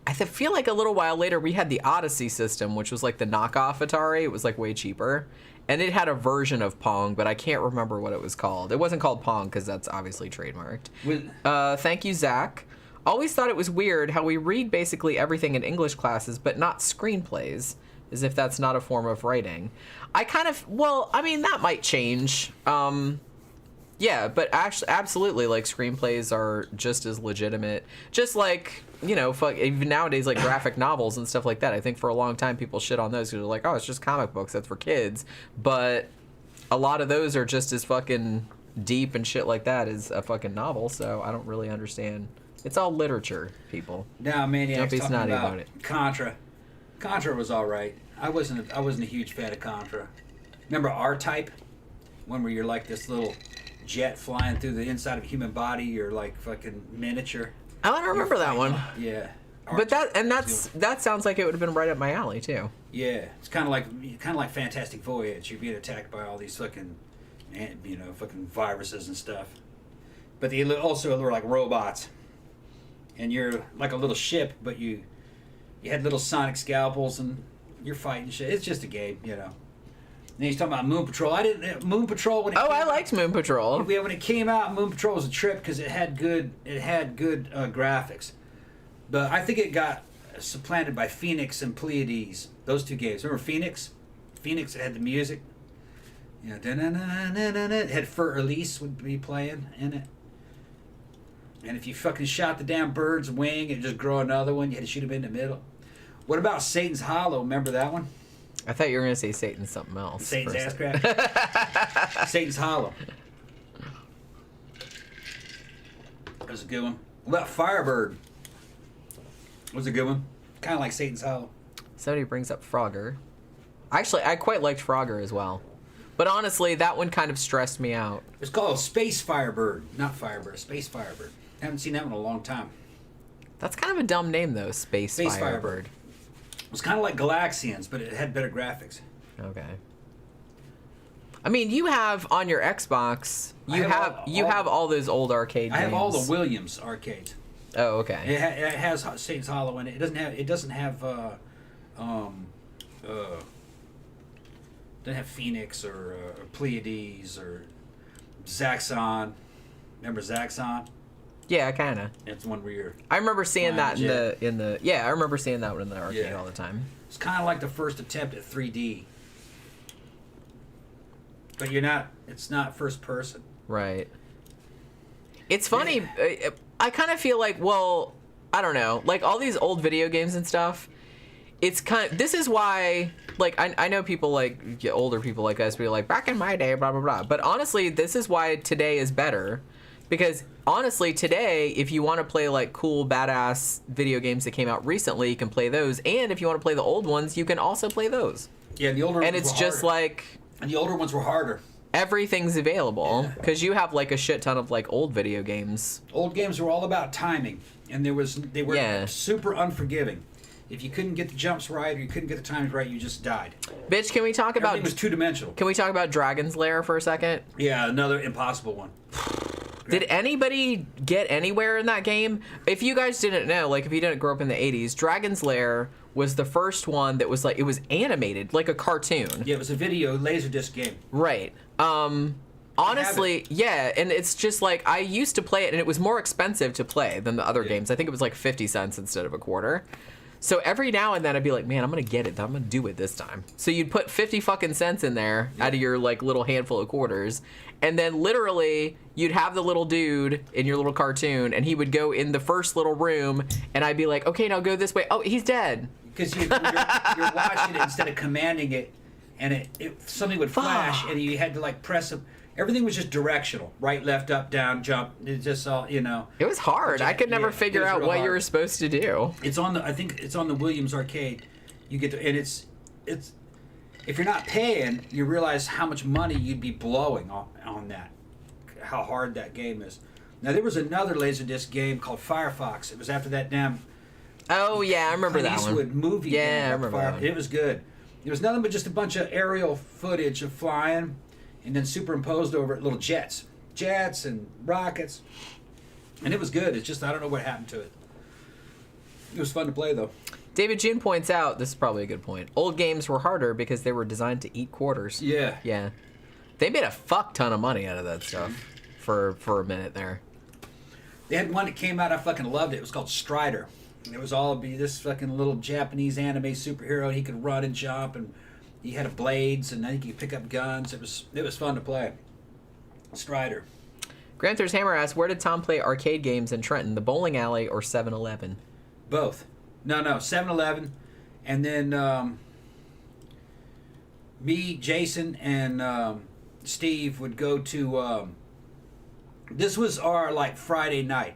I feel like a little while later, we had the Odyssey system, which was, like, the knockoff Atari. It was, like, way cheaper. And it had a version of Pong, but I can't remember what it was called. It wasn't called Pong because that's obviously trademarked. Thank you, Zach. Always thought it was weird how we read basically everything in English classes, but not screenplays, as if that's not a form of writing. I kind of, well, I mean, that might change. Yeah, but actually, absolutely, like, screenplays are just as legitimate. Just like, even nowadays, like, graphic novels and stuff like that. I think for a long time people shit on those because they're like, oh, it's just comic books, that's for kids. But a lot of those are just as fucking deep and shit like that as a fucking novel, so I don't really understand. It's all literature, people. Now, Maniac's talking about it. Contra. Contra was all right. I wasn't a huge fan of Contra. Remember R-Type? One where you're like this little jet flying through the inside of a human body. You're like fucking miniature. I don't remember that one. Yeah. But that sounds like it would have been right up my alley too. Yeah, it's kind of like Fantastic Voyage. You're being attacked by all these fucking viruses and stuff. But they also are like robots. And you're like a little ship, but you had little sonic scalpels and you're fighting shit. It's just a game, And he's talking about Moon Patrol. Moon Patrol when it came I liked Moon Patrol. Yeah, when it came out, Moon Patrol was a trip because it had good graphics. But I think it got supplanted by Phoenix and Pleiades. Those two games. Remember Phoenix? Phoenix, it had the music. It had Fur Elise would be playing in it. And if you fucking shot the damn bird's wing and just grow another one, you had to shoot him in the middle. What about Satan's Hollow? Remember that one? I thought you were going to say Satan's something else. Satan's ass crack? Satan's Hollow. That was a good one. What about Firebird? Was a good one. Kind of like Satan's Hollow. Somebody brings up Frogger. Actually, I quite liked Frogger as well. But honestly, that one kind of stressed me out. It's called Space Firebird. Not Firebird. Space Firebird. Haven't seen that one in a long time. That's kind of a dumb name, though. Space Firebird. It was kind of like Galaxians, but it had better graphics. Okay. I mean, you have on your Xbox, you have all those old arcade games. I have all the Williams arcades. Oh, okay. It has Saints Hollow in it. It doesn't have Phoenix or Pleiades or Zaxxon. Remember Zaxxon? Yeah, kind of. It's one where you're. I remember seeing that in the. Yeah, I remember seeing that one in the arcade all the time. It's kind of like the first attempt at 3D. But you're not. It's not first person. Right. It's funny. I kind of feel like, well, I don't know, like all these old video games and stuff. It's kind of. This is why, like, I know people like older people like us be like, back in my day, blah blah blah. But honestly, this is why today is better, because honestly, today, if you want to play like cool, badass video games that came out recently, you can play those. And if you want to play the old ones, you can also play those. Yeah, the older ones and it's were just harder. like. And the older ones were harder. Everything's available because you have like a shit ton of like old video games. Old games were all about timing, and they were super unforgiving. If you couldn't get the jumps right or you couldn't get the times right, you just died. Bitch, can we talk about? Everything was two-dimensional. Can we talk about Dragon's Lair for a second? Yeah, another impossible one. Did anybody get anywhere in that game? If you guys didn't know, like if you didn't grow up in the 80s, Dragon's Lair was the first one that was like, it was animated, like a cartoon. Yeah, it was a video Laserdisc game. Right. Honestly, yeah, and it's just like, I used to play it, and it was more expensive to play than the other games. I think it was like 50 cents instead of a quarter. So every now and then I'd be like, man, I'm gonna get it. I'm gonna do it this time. So you'd put 50 fucking cents in there out of your like little handful of quarters, and then literally you'd have the little dude in your little cartoon, and he would go in the first little room, and I'd be like, okay, now go this way. Oh, he's dead. Because you're watching it instead of commanding it, and something would flash, and you had to like press a. Everything was just directional, right, left, up, down, jump. It's just all, you know. It was hard. I could never figure out what you were supposed to do. It's on the. I think it's on the Williams arcade. You get to, and it's. If you're not paying, you realize how much money you'd be blowing on that. How hard that game is. Now there was another Laserdisc game called Firefox. It was after that damn. Oh yeah, I remember that one. Eastwood movie. Yeah, I remember that one. It was good. It was nothing but just a bunch of aerial footage of flying, and then superimposed over it little jets and rockets, and it was good. It's just I don't know what happened to it. It was fun to play though. David June points out, this is probably a good point, old games were harder because they were designed to eat quarters. Yeah. Yeah. They made a fuck ton of money out of that stuff for a minute there. They had one that came out, I fucking loved it. It was called Strider. And it was all be this fucking little Japanese anime superhero. He could run and jump, and he had blades, and then he could pick up guns. It was fun to play. Strider. Granthers Hammer asks, where did Tom play arcade games in Trenton, the bowling alley or 7-Eleven? Both. No, 7-Eleven. And then me, Jason, and Steve would go to... this was our, like, Friday night.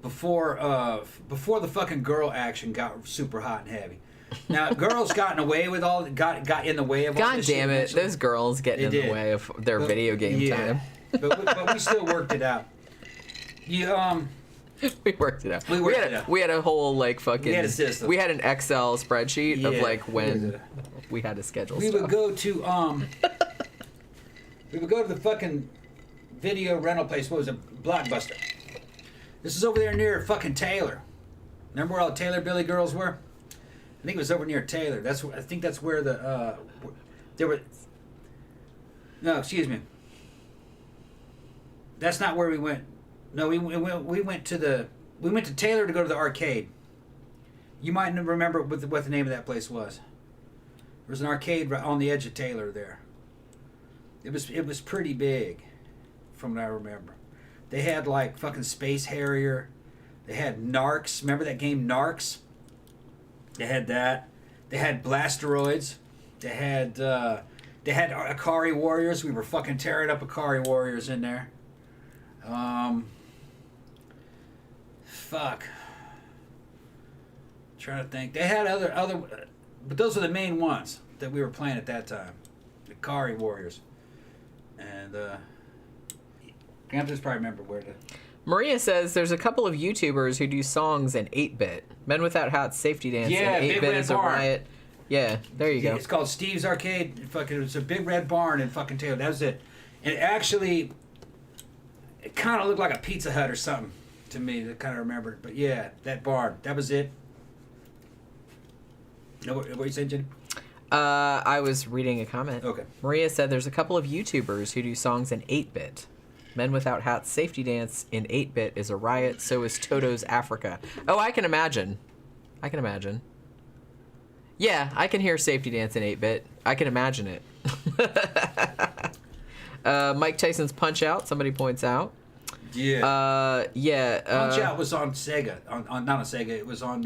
Before the fucking girl action got super hot and heavy. Now, girls got in the way with got in the way of all God this damn shit. it, those girls getting in the way of their video game time. but we still worked it out. We worked it out. We had a whole like fucking. We had a system. We had an Excel spreadsheet of like when we had to schedule. We stuff. would go to we would go to the fucking video rental place. What was it? Blockbuster. This is over there near fucking Taylor. Remember where all the Taylor Billy girls were? I think it was over near Taylor. I think that's where there were. No, excuse me. That's not where we went. No, we went to Taylor to go to the arcade. You might remember what the name of that place was. There was an arcade right on the edge of Taylor there. It was pretty big, from what I remember. They had like fucking Space Harrier. They had Narcs. Remember that game Narcs? They had that. They had Blasteroids. They had Akari Warriors. We were fucking tearing up Akari Warriors in there. Fuck. Trying to think. They had other, but those are the main ones that we were playing at that time. The Akari Warriors. And Gramthars probably remember where to. Maria says there's a couple of YouTubers who do songs in 8-bit. Men Without Hats, Safety Dance, Yeah, and Big 8-bit Red is a Barn. riot. Yeah, there you go. It's called Steve's Arcade. Fucking, it's a big red barn in fucking Taylor. That was it. And actually, it kind of looked like a Pizza Hut or something to me. That kind of remembered. But yeah, that barn. That was it. What you saying, Jenny? I was reading a comment. Okay. Maria said there's a couple of YouTubers who do songs in 8-bit. Men Without Hats, Safety Dance in 8-bit is a riot. So is Toto's Africa. Oh, I can imagine. Yeah, I can hear Safety Dance in 8-bit. I can imagine it. Mike Tyson's Punch Out, somebody points out. Yeah. Yeah. Punch Out was on Sega. On not on Sega. It was on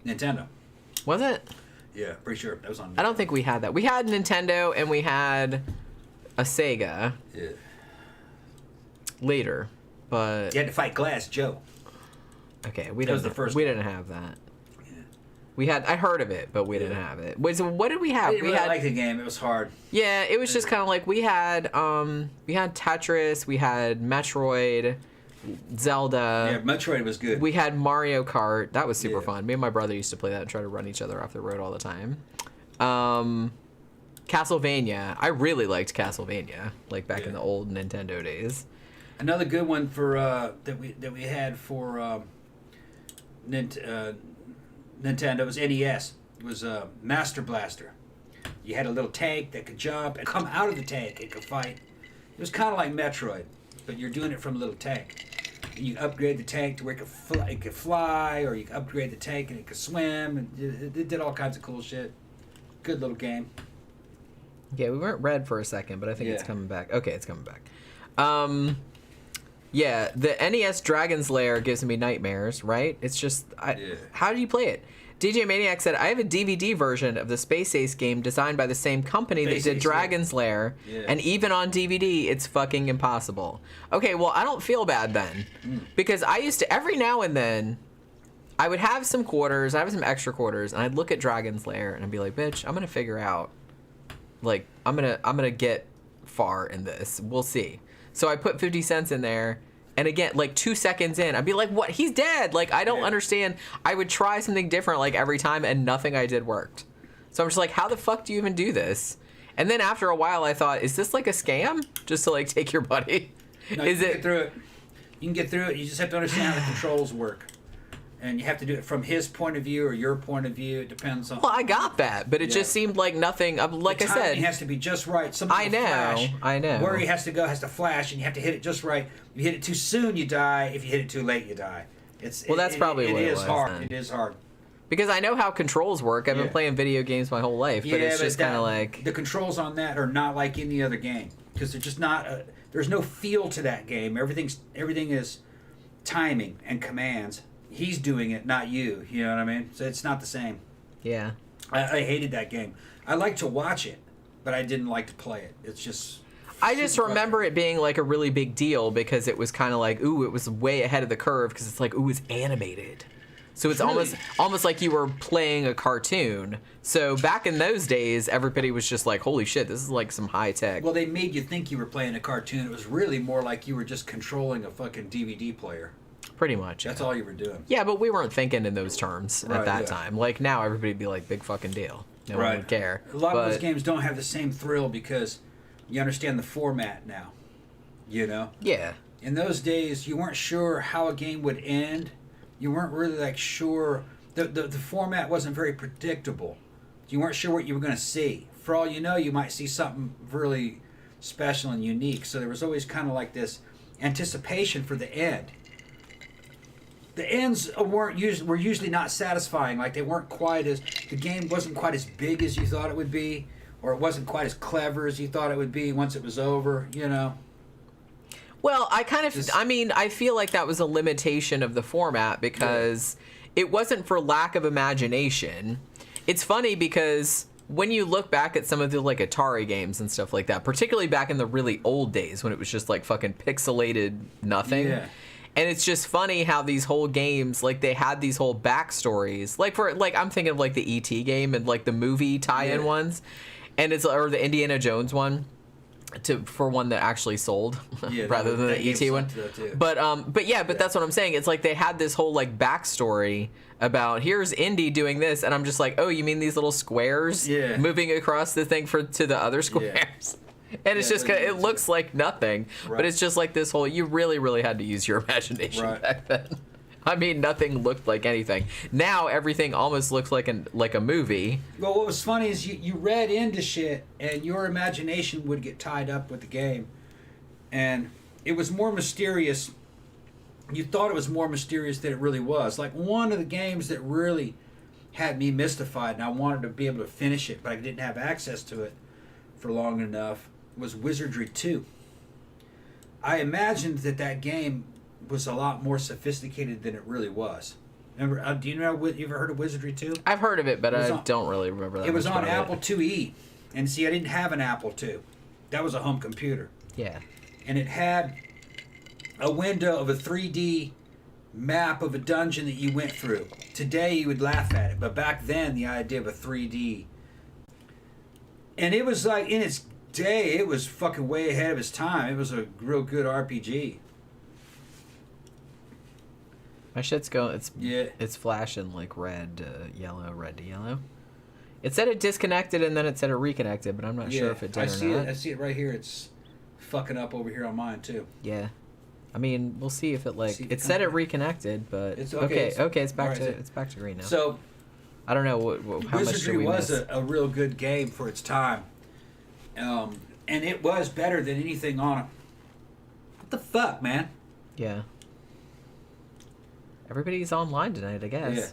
Nintendo. Was it? Yeah, pretty sure that was on. I don't think we had that. We had Nintendo and we had a Sega. Yeah. Later, but You had to fight Glass Joe. okay, That was the first we one. didn't have that. Yeah. We had I heard of it, but we didn't have it. Wait, so what did we have? I didn't We really had like the game. It was hard. yeah, it was just kind of like we had Tetris, we had Metroid, Zelda. Yeah, Metroid was good. We had Mario Kart. That was super Yeah. fun. Me and my brother used to play that and try to run each other off the road all the time. Castlevania. I really liked Castlevania, like back in the old Nintendo days. Another good one for that we had for Nintendo was NES. It was Master Blaster. You had a little tank that could jump and come out of the tank. It could fight. It was kind of like Metroid, but you're doing it from a little tank. You could upgrade the tank to where it could fly, or you could upgrade the tank and it could swim. And it did all kinds of cool shit. Good little game. Yeah, we weren't red for a second, but I think it's Yeah. coming back. Okay, it's coming back. Yeah, the NES Dragon's Lair gives me nightmares, right? It's just, how do you play it? DJ Maniac said, I have a DVD version of the Space Ace game designed by the same company that Space did Ace, Dragon's Lair, and even on DVD, it's fucking impossible. Okay, well, I don't feel bad then, because I used to, every now and then, I would have some quarters, I have some extra quarters, and I'd look at Dragon's Lair, and I'd be like, bitch, I'm gonna figure out, like, I'm gonna get far in this. We'll see. So I put 50 cents in there, and again, like 2 seconds in, I'd be like, what? He's dead. Like, I don't understand. I would try something different like every time, and nothing I did worked. So I'm just like, how the fuck do you even do this? And then after a while, I thought, is this like a scam? Just to like take your buddy? No, Is you can it? get through it. You can get through it. You just have to understand how the controls work. And you have to do it from his point of view or your point of view. It depends on. Well, I got that, but it just seemed like nothing. Like I the timing said, has to be just right. Something I know, flash. I know. Where he has to go has to flash, and you have to hit it just right. If you hit it too soon, you die. If you hit it too late, you die. That's probably what it is was hard. then. It is hard. because I know how controls work. I've been playing video games my whole life, but it's just kind of like the controls on that are not like any other game because they're just not. There's no feel to that game. Everything is timing and commands. He's doing it, not you. You know what I mean? So it's not the same. yeah. I hated that game. I like to watch it, but I didn't like to play it. It's just. I just remember it being like a really big deal because it was kind of like, ooh, it was way ahead of the curve because it's like, ooh, it's animated. So it's almost like you were playing a cartoon. So back in those days, everybody was just like, holy shit, this is like some high tech. Well, they made you think you were playing a cartoon. It was really more like you were just controlling a fucking DVD player. Pretty much. That's all you were doing. Yeah, but we weren't thinking in those terms at that yeah. time. Like now, everybody'd be like, big fucking deal. No one would care. A lot of those games don't have the same thrill because you understand the format now. You know? Yeah. In those days, you weren't sure how a game would end. You weren't really like sure. The format wasn't very predictable. You weren't sure what you were going to see. For all you know, you might see something really special and unique. So there was always kind of like this anticipation for the end. The ends were usually not satisfying. Like they weren't quite as the game wasn't quite as big as you thought it would be, or it wasn't quite as clever as you thought it would be once it was over. You know. Well, I feel like that was a limitation of the format because it wasn't for lack of imagination. It's funny because when you look back at some of the like Atari games and stuff like that, particularly back in the really old days when it was just like fucking pixelated nothing. Yeah. And it's just funny how these whole games, like they had these whole backstories. Like I'm thinking of like the E.T. game and like the movie tie-in ones, and or the Indiana Jones one. for one that actually sold rather than the ET one. But that's what I'm saying. It's like they had this whole like backstory about here's Indy doing this, and I'm just like, oh, you mean these little squares moving across the thing to the other squares? And it's just it looks like nothing, but it's just like this whole. You really, really had to use your imagination back then. I mean, nothing looked like anything. Now everything almost looks like a movie. Well, what was funny is you read into shit, and your imagination would get tied up with the game, and it was more mysterious. You thought it was more mysterious than it really was. Like one of the games that really had me mystified, and I wanted to be able to finish it, but I didn't have access to it for long enough, was Wizardry 2. I imagined that game was a lot more sophisticated than it really was. Remember? Do you know? You ever heard of Wizardry 2? I've heard of it, but I don't really remember that. It was on Apple IIe, and see, I didn't have an Apple II. That was a home computer. Yeah. And it had a window of a 3D map of a dungeon that you went through. Today you would laugh at it, but back then the idea of a 3D, and it was like in its day, it was fucking way ahead of its time. It was a real good RPG. My shit's going. It's flashing like red to yellow. It said it disconnected and then it said it reconnected, but I'm not sure if it did or not. I see it right here. It's fucking up over here on mine too. Yeah. I mean, we'll see if it said it reconnected, but it's okay. It's back to green now. So I don't know how much did we miss. Wizardry was a real good game for its time, and it was better than anything on it. What the fuck, man? Yeah. Everybody's online tonight, I guess. Yeah.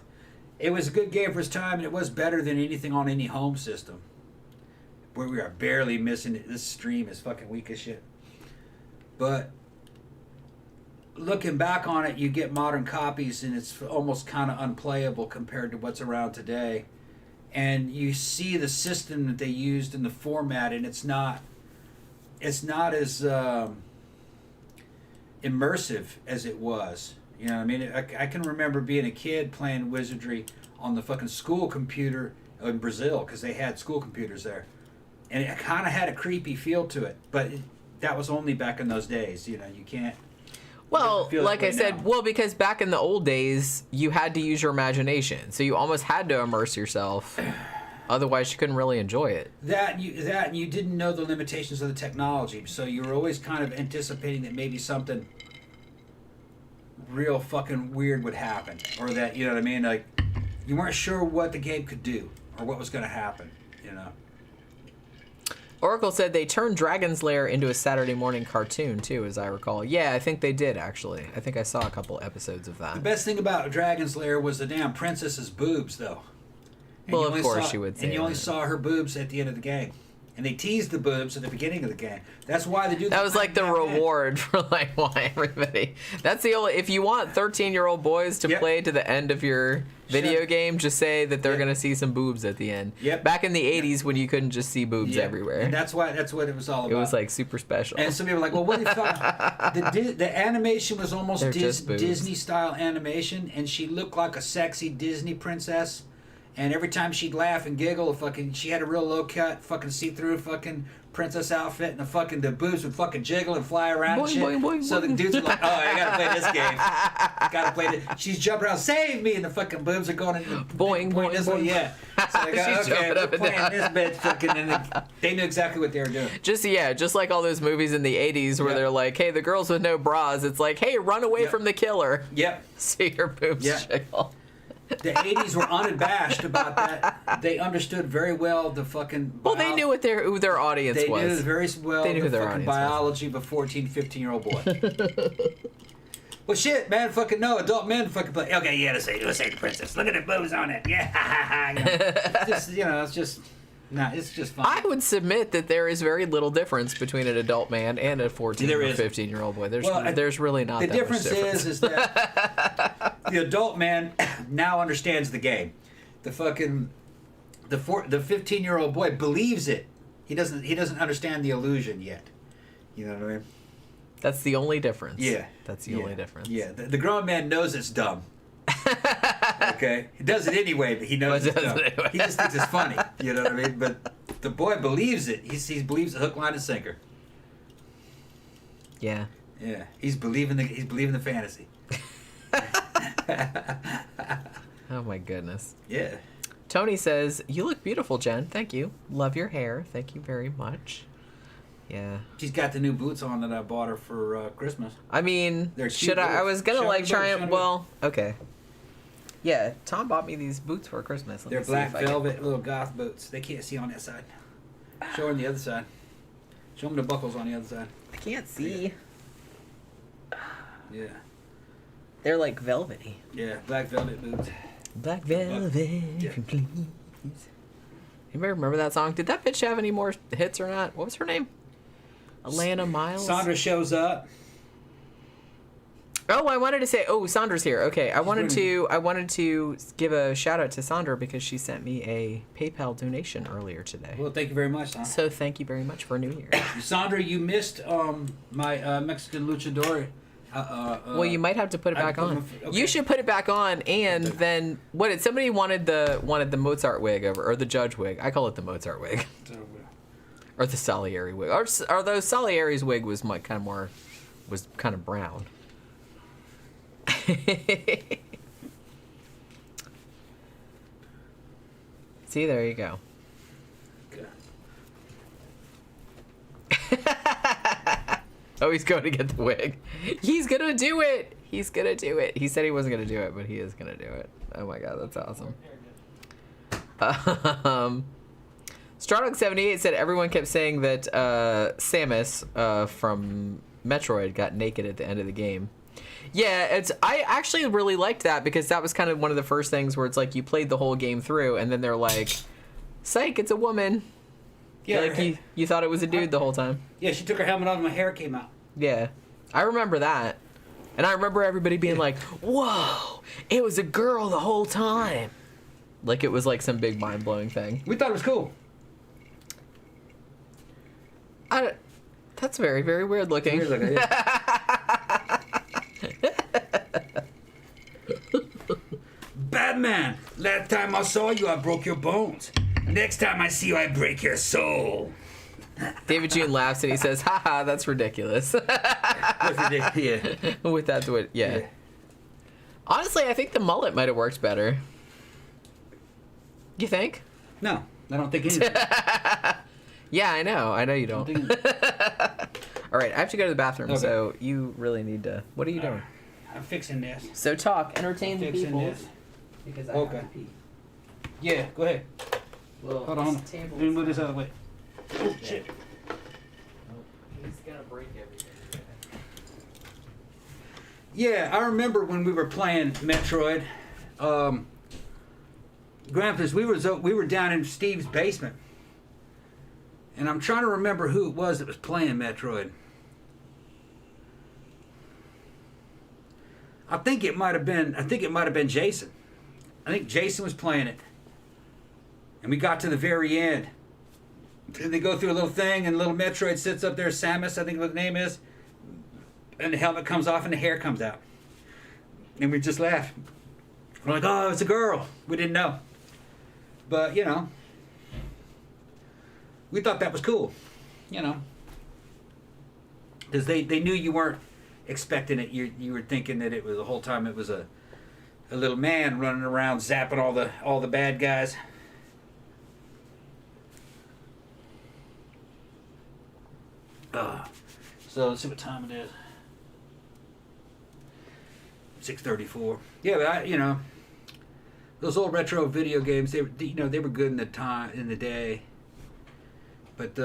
It was a good game for its time, and it was better than anything on any home system. Where we are barely missing it. This stream is fucking weak as shit. But looking back on it, you get modern copies, and it's almost kind of unplayable compared to what's around today. And you see the system that they used in the format, and it's not as immersive as it was. You know what I mean? I can remember being a kid playing Wizardry on the fucking school computer in Brazil, because they had school computers there. And it kind of had a creepy feel to it. But that was only back in those days. You know, you can't... Well, like I said, because back in the old days, you had to use your imagination. So you almost had to immerse yourself. Otherwise, you couldn't really enjoy it. That and you didn't know the limitations of the technology. So you were always kind of anticipating that maybe something real fucking weird would happen, or that, you know what I mean, like you weren't sure what the game could do or what was going to happen, you know. Oracle said they turned Dragon's Lair into a Saturday morning cartoon too, as I recall. Yeah, I think they did actually. I think I saw a couple episodes of that. The best thing about Dragon's Lair was the damn princess's boobs, though. And well, of course you would say. And you only saw her boobs at the end of the game. And they teased the boobs at the beginning of the game. That's why they do that. Was like the reward for like why everybody. That's the only. If you want 13-year-old boys to play to the end of your video game, just say that they're gonna see some boobs at the end. Yep. Back in the 80s when you couldn't just see boobs everywhere. And that's what it was all about. It was like super special. And some people were like, well, what the fuck? The animation was almost Disney style animation, and she looked like a sexy Disney princess. And every time she'd laugh and giggle, she had a real low cut, fucking see through fucking princess outfit, and the boobs would fucking jiggle and fly around and shit. Boing, boing, so the dudes were like, oh, I gotta play this game. Gotta play this. She's jumping around, save me, and the fucking boobs are going in. Boing, boing, boing. Yeah. So they go, okay, we're playing this bitch fucking, and they knew exactly what they were doing. Just like all those movies in the 80s where they're like, hey, the girls with no bras, it's like, hey, run away from the killer. Yep. See your boobs jiggle. The 80s were unabashed about that. They understood very well the fucking... Well, they knew who their audience was. They knew very well the fucking biology of a 14, 15-year-old boy. Well, shit, man, fucking no. Adult men fucking play. Okay, yeah, let's say the princess. Look at the boobs on it. Yeah, it's just... Nah, it's just fun. I would submit that there is very little difference between an adult man and a 14 or 15-year-old boy. There's really not that much difference. The difference is that the adult man now understands the game. The 15-year-old boy believes it. He doesn't understand the illusion yet. You know what I mean? That's the only difference. Yeah. That's the only difference. Yeah. The grown man knows it's dumb. Okay, he does it anyway, but he knows it's dumb. Anyway. He just thinks it's funny. You know what I mean? But the boy believes it. He believes it hook, line, and sinker. Yeah. Yeah, he's believing the fantasy. Oh my goodness. Yeah. Tony says, "You look beautiful, Jen. Thank you. Love your hair. Thank you very much." Yeah. She's got the new boots on that I bought her for Christmas. I mean, They're should cute I was going to little- like try show them. me. Well, okay. Yeah, Tom bought me these boots for Christmas. Let They're me see black if I can- velvet little goth boots. They can't see on that side. Show them the other side. Show them the buckles on the other side. I can't see. Yeah. They're like velvety. Yeah, black velvet boots. Black velvet, Yeah. if you please. Anybody remember that song? Did that bitch have any more hits or not? What was her name? Alana Miles? Sandra shows up. Oh, I wanted to say, Sandra's here. Okay, I wanted to give a shout out to Sandra because she sent me a PayPal donation earlier today. Well, thank you very much, Sandra. So thank you very much for New Year. Sandra, you missed my Mexican luchador. Well, you might have to put it I back put on. my- okay. You should put it back on, and then what? Did somebody wanted the Mozart wig over, or the Judge wig? I call it the Mozart wig, or the Salieri wig, or though Salieri's wig was kind of brown. See, there you go. Oh, he's going to get the wig. He's going to do it. He's going to do it. He said he wasn't going to do it, but he is going to do it. Oh my God, that's awesome. Strawdog78 said everyone kept saying that Samus from Metroid got naked at the end of the game. Yeah, I actually really liked that because that was kind of one of the first things where it's like you played the whole game through and then they're like, psych, it's a woman. Yeah, like you thought it was a dude the whole time. Yeah, she took her helmet off and my hair came out. Yeah, I remember that. And I remember everybody being like, whoa, it was a girl the whole time. Like it was like some big mind-blowing thing. We thought it was cool. That's very, very weird looking. Weird looking, yeah. Batman, last time I saw you, I broke your bones. Next time I see you, I break your soul. David June laughs and he says, haha, that's ridiculous. Yeah. With that to it, yeah. Honestly, I think the mullet might have worked better. You think? No, I don't think anything. Yeah, I know you don't. All right, I have to go to the bathroom, Okay. so you really need to. What are you doing? I'm fixing this. So talk, entertain the Fixing people. this. Because I Okay. have to pee. Yeah, go ahead. Well, Hold on. this table Let me is- move this out of the way. Oh, shit. He's gonna break everything. Yeah, I remember when we were playing Metroid. Gramthars, we were down in Steve's basement, and I'm trying to remember who it was that was playing Metroid. I think it might have been Jason. I think Jason was playing it, and we got to the very end. And they go through a little thing, and little Metroid sits up there, Samus, I think what the name is, and the helmet comes off and the hair comes out. And we just laughed. We're like, oh, it's a girl. We didn't know. But, you know, we thought that was cool, you know. Because they knew you weren't expecting it. You were thinking that it was the whole time it was a little man running around zapping all the bad guys. So let's see what time it is. 6:34. Yeah, but you know, those old retro video games, they were good in the day. But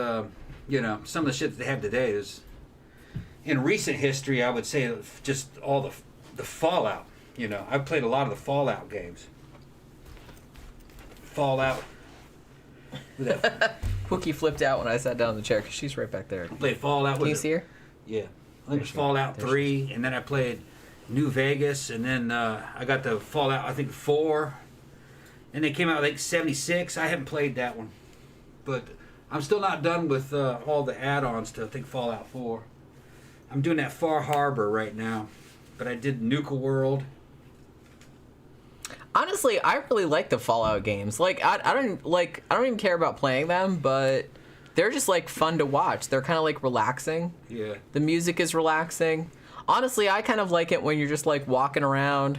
you know, some of the shit that they have today is, in recent history, I would say just all the Fallout. You know, I've played a lot of the Fallout games. Fallout. Wookie flipped out when I sat down in the chair because she's right back there. Played Fallout. Can you see her? Yeah, I think it was Fallout 3, and then I played New Vegas, and then I got the Fallout, I think 4, and they came out like 76. I haven't played that one, but I'm still not done with all the add-ons to I think Fallout 4. I'm doing that Far Harbor right now, but I did Nuka World. Honestly, I really like the Fallout games. Like I don't even care about playing them, but they're just like fun to watch. They're kind of like relaxing. Yeah. The music is relaxing. Honestly, I kind of like it when you're just like walking around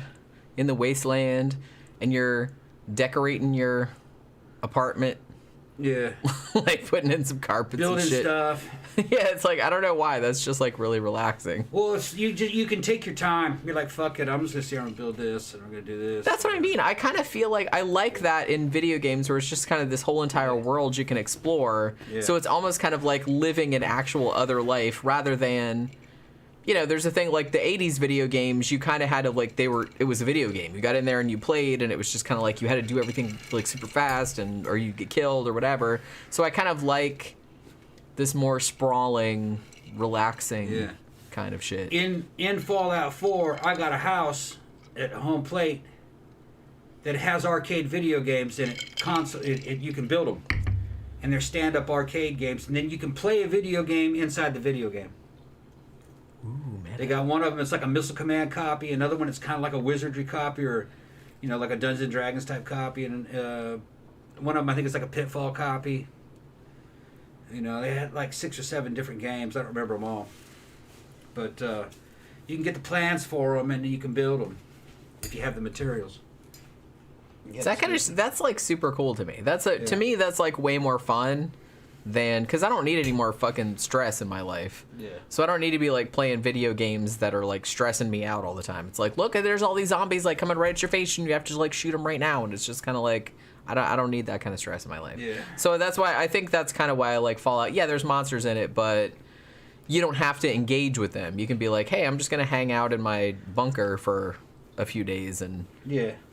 in the wasteland and you're decorating your apartment. Yeah. Like putting in some carpets Building and shit. stuff. Yeah, it's like, I don't know why. That's just like really relaxing. Well, you can take your time. You're like, fuck it, I'm just going to sit here and build this, and I'm going to do this. That's what I mean. I kind of feel like I like that in video games where it's just kind of this whole entire world you can explore. Yeah. So it's almost kind of like living an actual other life rather than, you know, there's a thing like the 80s video games, you kind of had to like, it was a video game. You got in there and you played and it was just kind of like you had to do everything like super fast or you'd get killed or whatever. So I kind of like this more sprawling, relaxing kind of shit. In Fallout 4, I got a house at home plate that has arcade video games in it. You can build them, and they're stand-up arcade games, and then you can play a video game inside the video game. Ooh, man. They got one of them. It's like a Missile Command copy. Another one, it's kind of like a Wizardry copy, or like a Dungeons and Dragons type copy. And one of them, I think it's like a Pitfall copy. They had like 6 or 7 different games. I don't remember them all. But you can get the plans for them, and you can build them if you have the materials. That's like super cool to me. To me, that's like way more fun than, because I don't need any more fucking stress in my life. Yeah. So I don't need to be like playing video games that are like stressing me out all the time. It's like, look, there's all these zombies like coming right at your face, and you have to like shoot them right now, and it's just kind of like, I don't need that kind of stress in my life. Yeah. So that's why I think that's kind of why I like Fallout. Yeah, there's monsters in it, but you don't have to engage with them. You can be like, hey, I'm just gonna hang out in my bunker for a few days and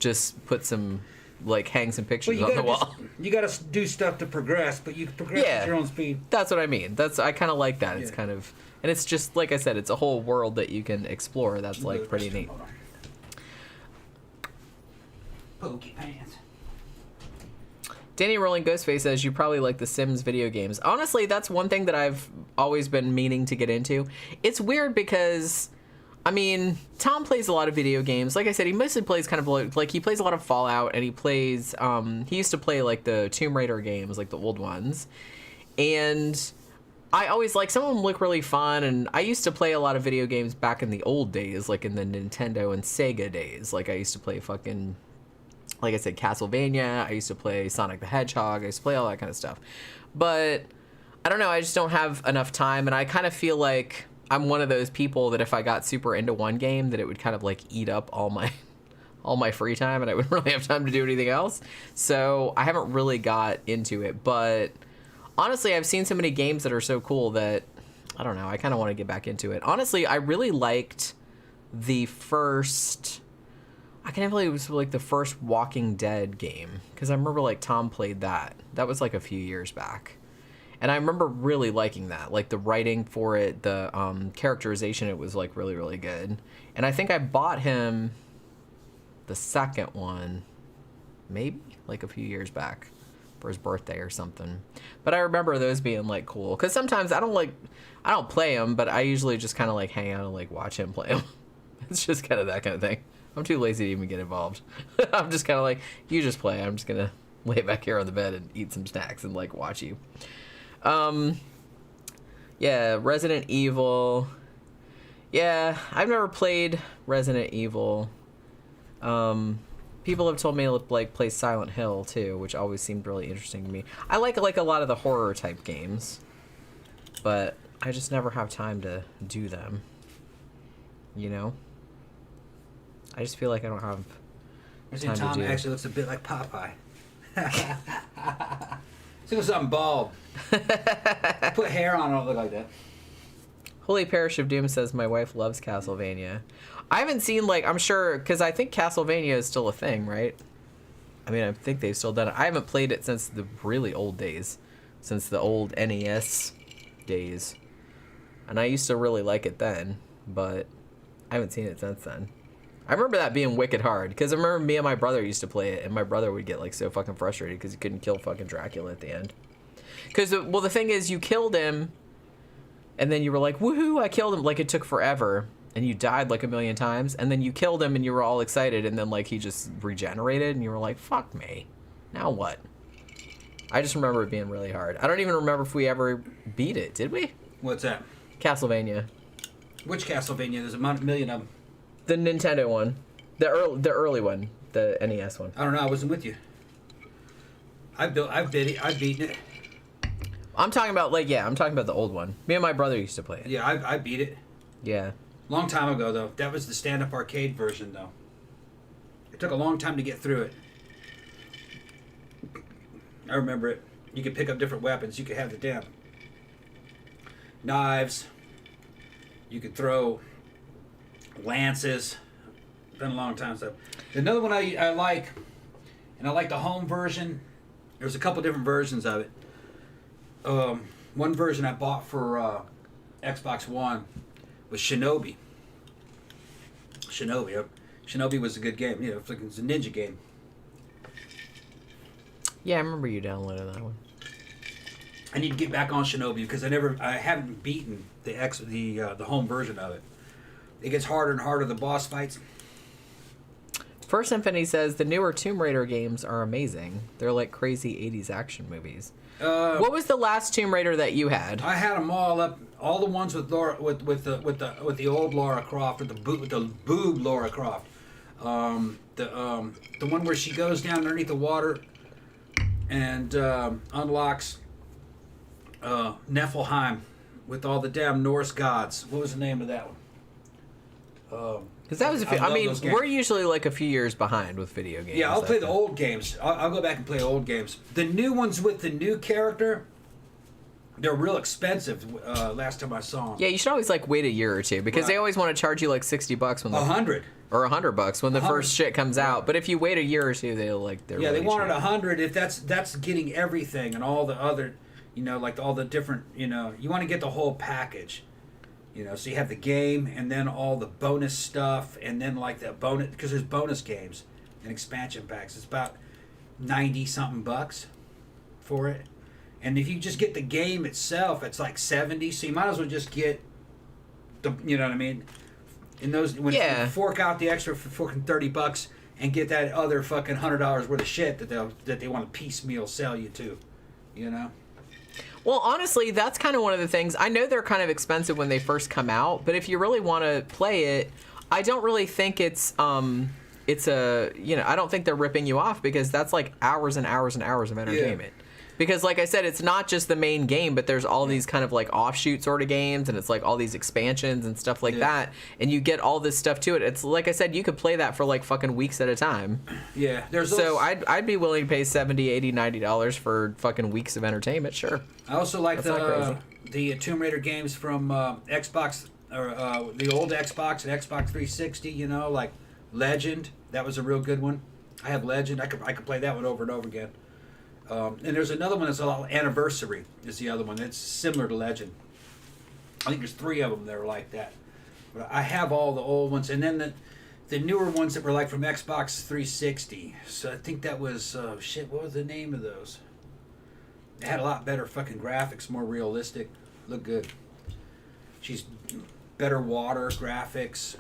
just put some, like, hang some pictures on the wall. You gotta do stuff to progress, but you can progress at your own speed. That's what I mean. I kind of like that. It's kind of, and it's just like I said, it's a whole world that you can explore. That's like pretty neat. Pokey pants. Danny Rolling Ghostface says you probably like the Sims video games. Honestly, that's one thing that I've always been meaning to get into. It's weird because, I mean, Tom plays a lot of video games. Like I said, he mostly plays kind of like he plays a lot of Fallout, and he plays, he used to play like the Tomb Raider games, like the old ones. And I always like, some of them look really fun, and I used to play a lot of video games back in the old days, like in the Nintendo and Sega days. Like I used to play fucking, like I said, Castlevania. I used to play Sonic the Hedgehog. I used to play all that kind of stuff. But I don't know, I just don't have enough time, and I kind of feel like I'm one of those people that if I got super into one game, that it would kind of like eat up all my free time, and I wouldn't really have time to do anything else. So I haven't really got into it. But honestly, I've seen so many games that are so cool that, I don't know, I kind of want to get back into it. Honestly, I really liked the first, I can't believe it was like the first Walking Dead game, because I remember like Tom played that. That was like a few years back. And I remember really liking that. Like the writing for it, the characterization, it was like really, really good. And I think I bought him the second one, maybe like a few years back for his birthday or something. But I remember those being like cool. Because sometimes I don't play them, but I usually just kind of like hang out and like watch him play them. It's just kind of that kind of thing. I'm too lazy to even get involved. I'm just kind of like, you just play. I'm just going to lay back here on the bed and eat some snacks and like watch you. Yeah, Resident Evil. Yeah, I've never played Resident Evil. People have told me to like play Silent Hill too, which always seemed really interesting to me. I like a lot of the horror type games, but I just never have time to do them. You know? I just feel like I don't have time Tom to do. actually looks a bit like Popeye. See something bald. Put hair on, it don't look like that. Holy Parish of Doom says my wife loves Castlevania. I haven't seen, like, I'm sure, because I think Castlevania is still a thing, right? I mean, I think they've still done it. I haven't played it since the really old days, since the old NES days. And I used to really like it then, but I haven't seen it since then. I remember that being wicked hard, because I remember me and my brother used to play it, and my brother would get, like, so fucking frustrated because he couldn't kill fucking Dracula at the end. Because, well, the thing is, you killed him, and then you were like, woohoo, I killed him. Like, it took forever, and you died, like, 1,000,000 times, and then you killed him, and you were all excited, and then, like, he just regenerated, and you were like, fuck me. Now what? I just remember it being really hard. I don't even remember if we ever beat it. Did we? What's that? Castlevania. Which Castlevania? There's a million of them. The Nintendo one. The early one. The NES one. I don't know. I wasn't with you. I've beaten it. I'm talking about I'm talking about the old one. Me and my brother used to play it. Yeah, I beat it. Yeah. Long time ago though. That was the stand-up arcade version though. It took a long time to get through it. I remember it. You could pick up different weapons. You could have the damn knives. You could throw lances. Been a long time stuff. Another one I like, and I like the home version. There's a couple different versions of it. One version I bought for Xbox One was Shinobi. Shinobi was a good game. You know, it's a ninja game. Yeah, I remember you downloaded that one. I need to get back on Shinobi because I haven't beaten the home version of it. It gets harder and harder, the boss fights. First Infinity says the newer Tomb Raider games are amazing. They're like crazy 80s action movies. What was the last Tomb Raider that you had? I had them all up, all the ones with Laura, with the old Lara Croft, with the boob Lara Croft. The one where she goes down underneath the water and unlocks Niflheim with all the damn Norse gods. What was the name of that one? Because that was I mean, we're usually like a few years behind with video games. Yeah, I'll play the old games. I'll go back and play old games. The new ones with the new character, they're real expensive. Last time I saw them. Yeah, you should always like wait a year or two because they always want to charge you like $60 when $100 or $100 when the first shit comes out. But if you wait a year or two, they they wanted $100 if that's getting everything and all the other, like all the different, you want to get the whole package. So you have the game and then all the bonus stuff and then like the bonus, because there's bonus games and expansion packs. It's about 90 something bucks for it. And if you just get the game itself, it's like 70. So you might as well just get the, you know what I mean? In those, when you fork out the extra for fucking $30 and get that other fucking $100 worth of shit that they want to piecemeal sell you to, Well, honestly, that's kind of one of the things. I know they're kind of expensive when they first come out, but if you really want to play it, I don't really think it's I don't think they're ripping you off because that's like hours and hours and hours of entertainment. Yeah. Because like I said, it's not just the main game, but there's all these kind of like offshoot sort of games, and it's like all these expansions and stuff like that, and you get all this stuff to it. It's like I said, you could play that for like fucking weeks at a time. Yeah. I'd be willing to pay $70, $80, $90 for fucking weeks of entertainment, sure. I also like the Tomb Raider games from Xbox, or the old Xbox and Xbox 360, like Legend. That was a real good one. I have Legend. I could play that one over and over again. And there's another one that's called Anniversary is the other one. It's similar to Legend. I think there's 3 of them that are like that. But I have all the old ones. And then the newer ones that were like from Xbox 360. So I think that was, what was the name of those? They had a lot better fucking graphics, more realistic. Look good. She's better water graphics.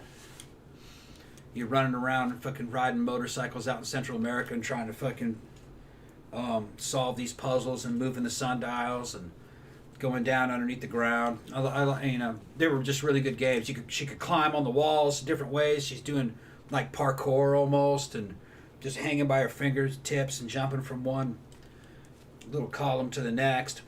You're running around fucking riding motorcycles out in Central America and trying to fucking solve these puzzles and moving the sundials and going down underneath the ground. They were just really good games. She could climb on the walls different ways. She's doing like parkour almost and just hanging by her fingertips and jumping from one little column to the next.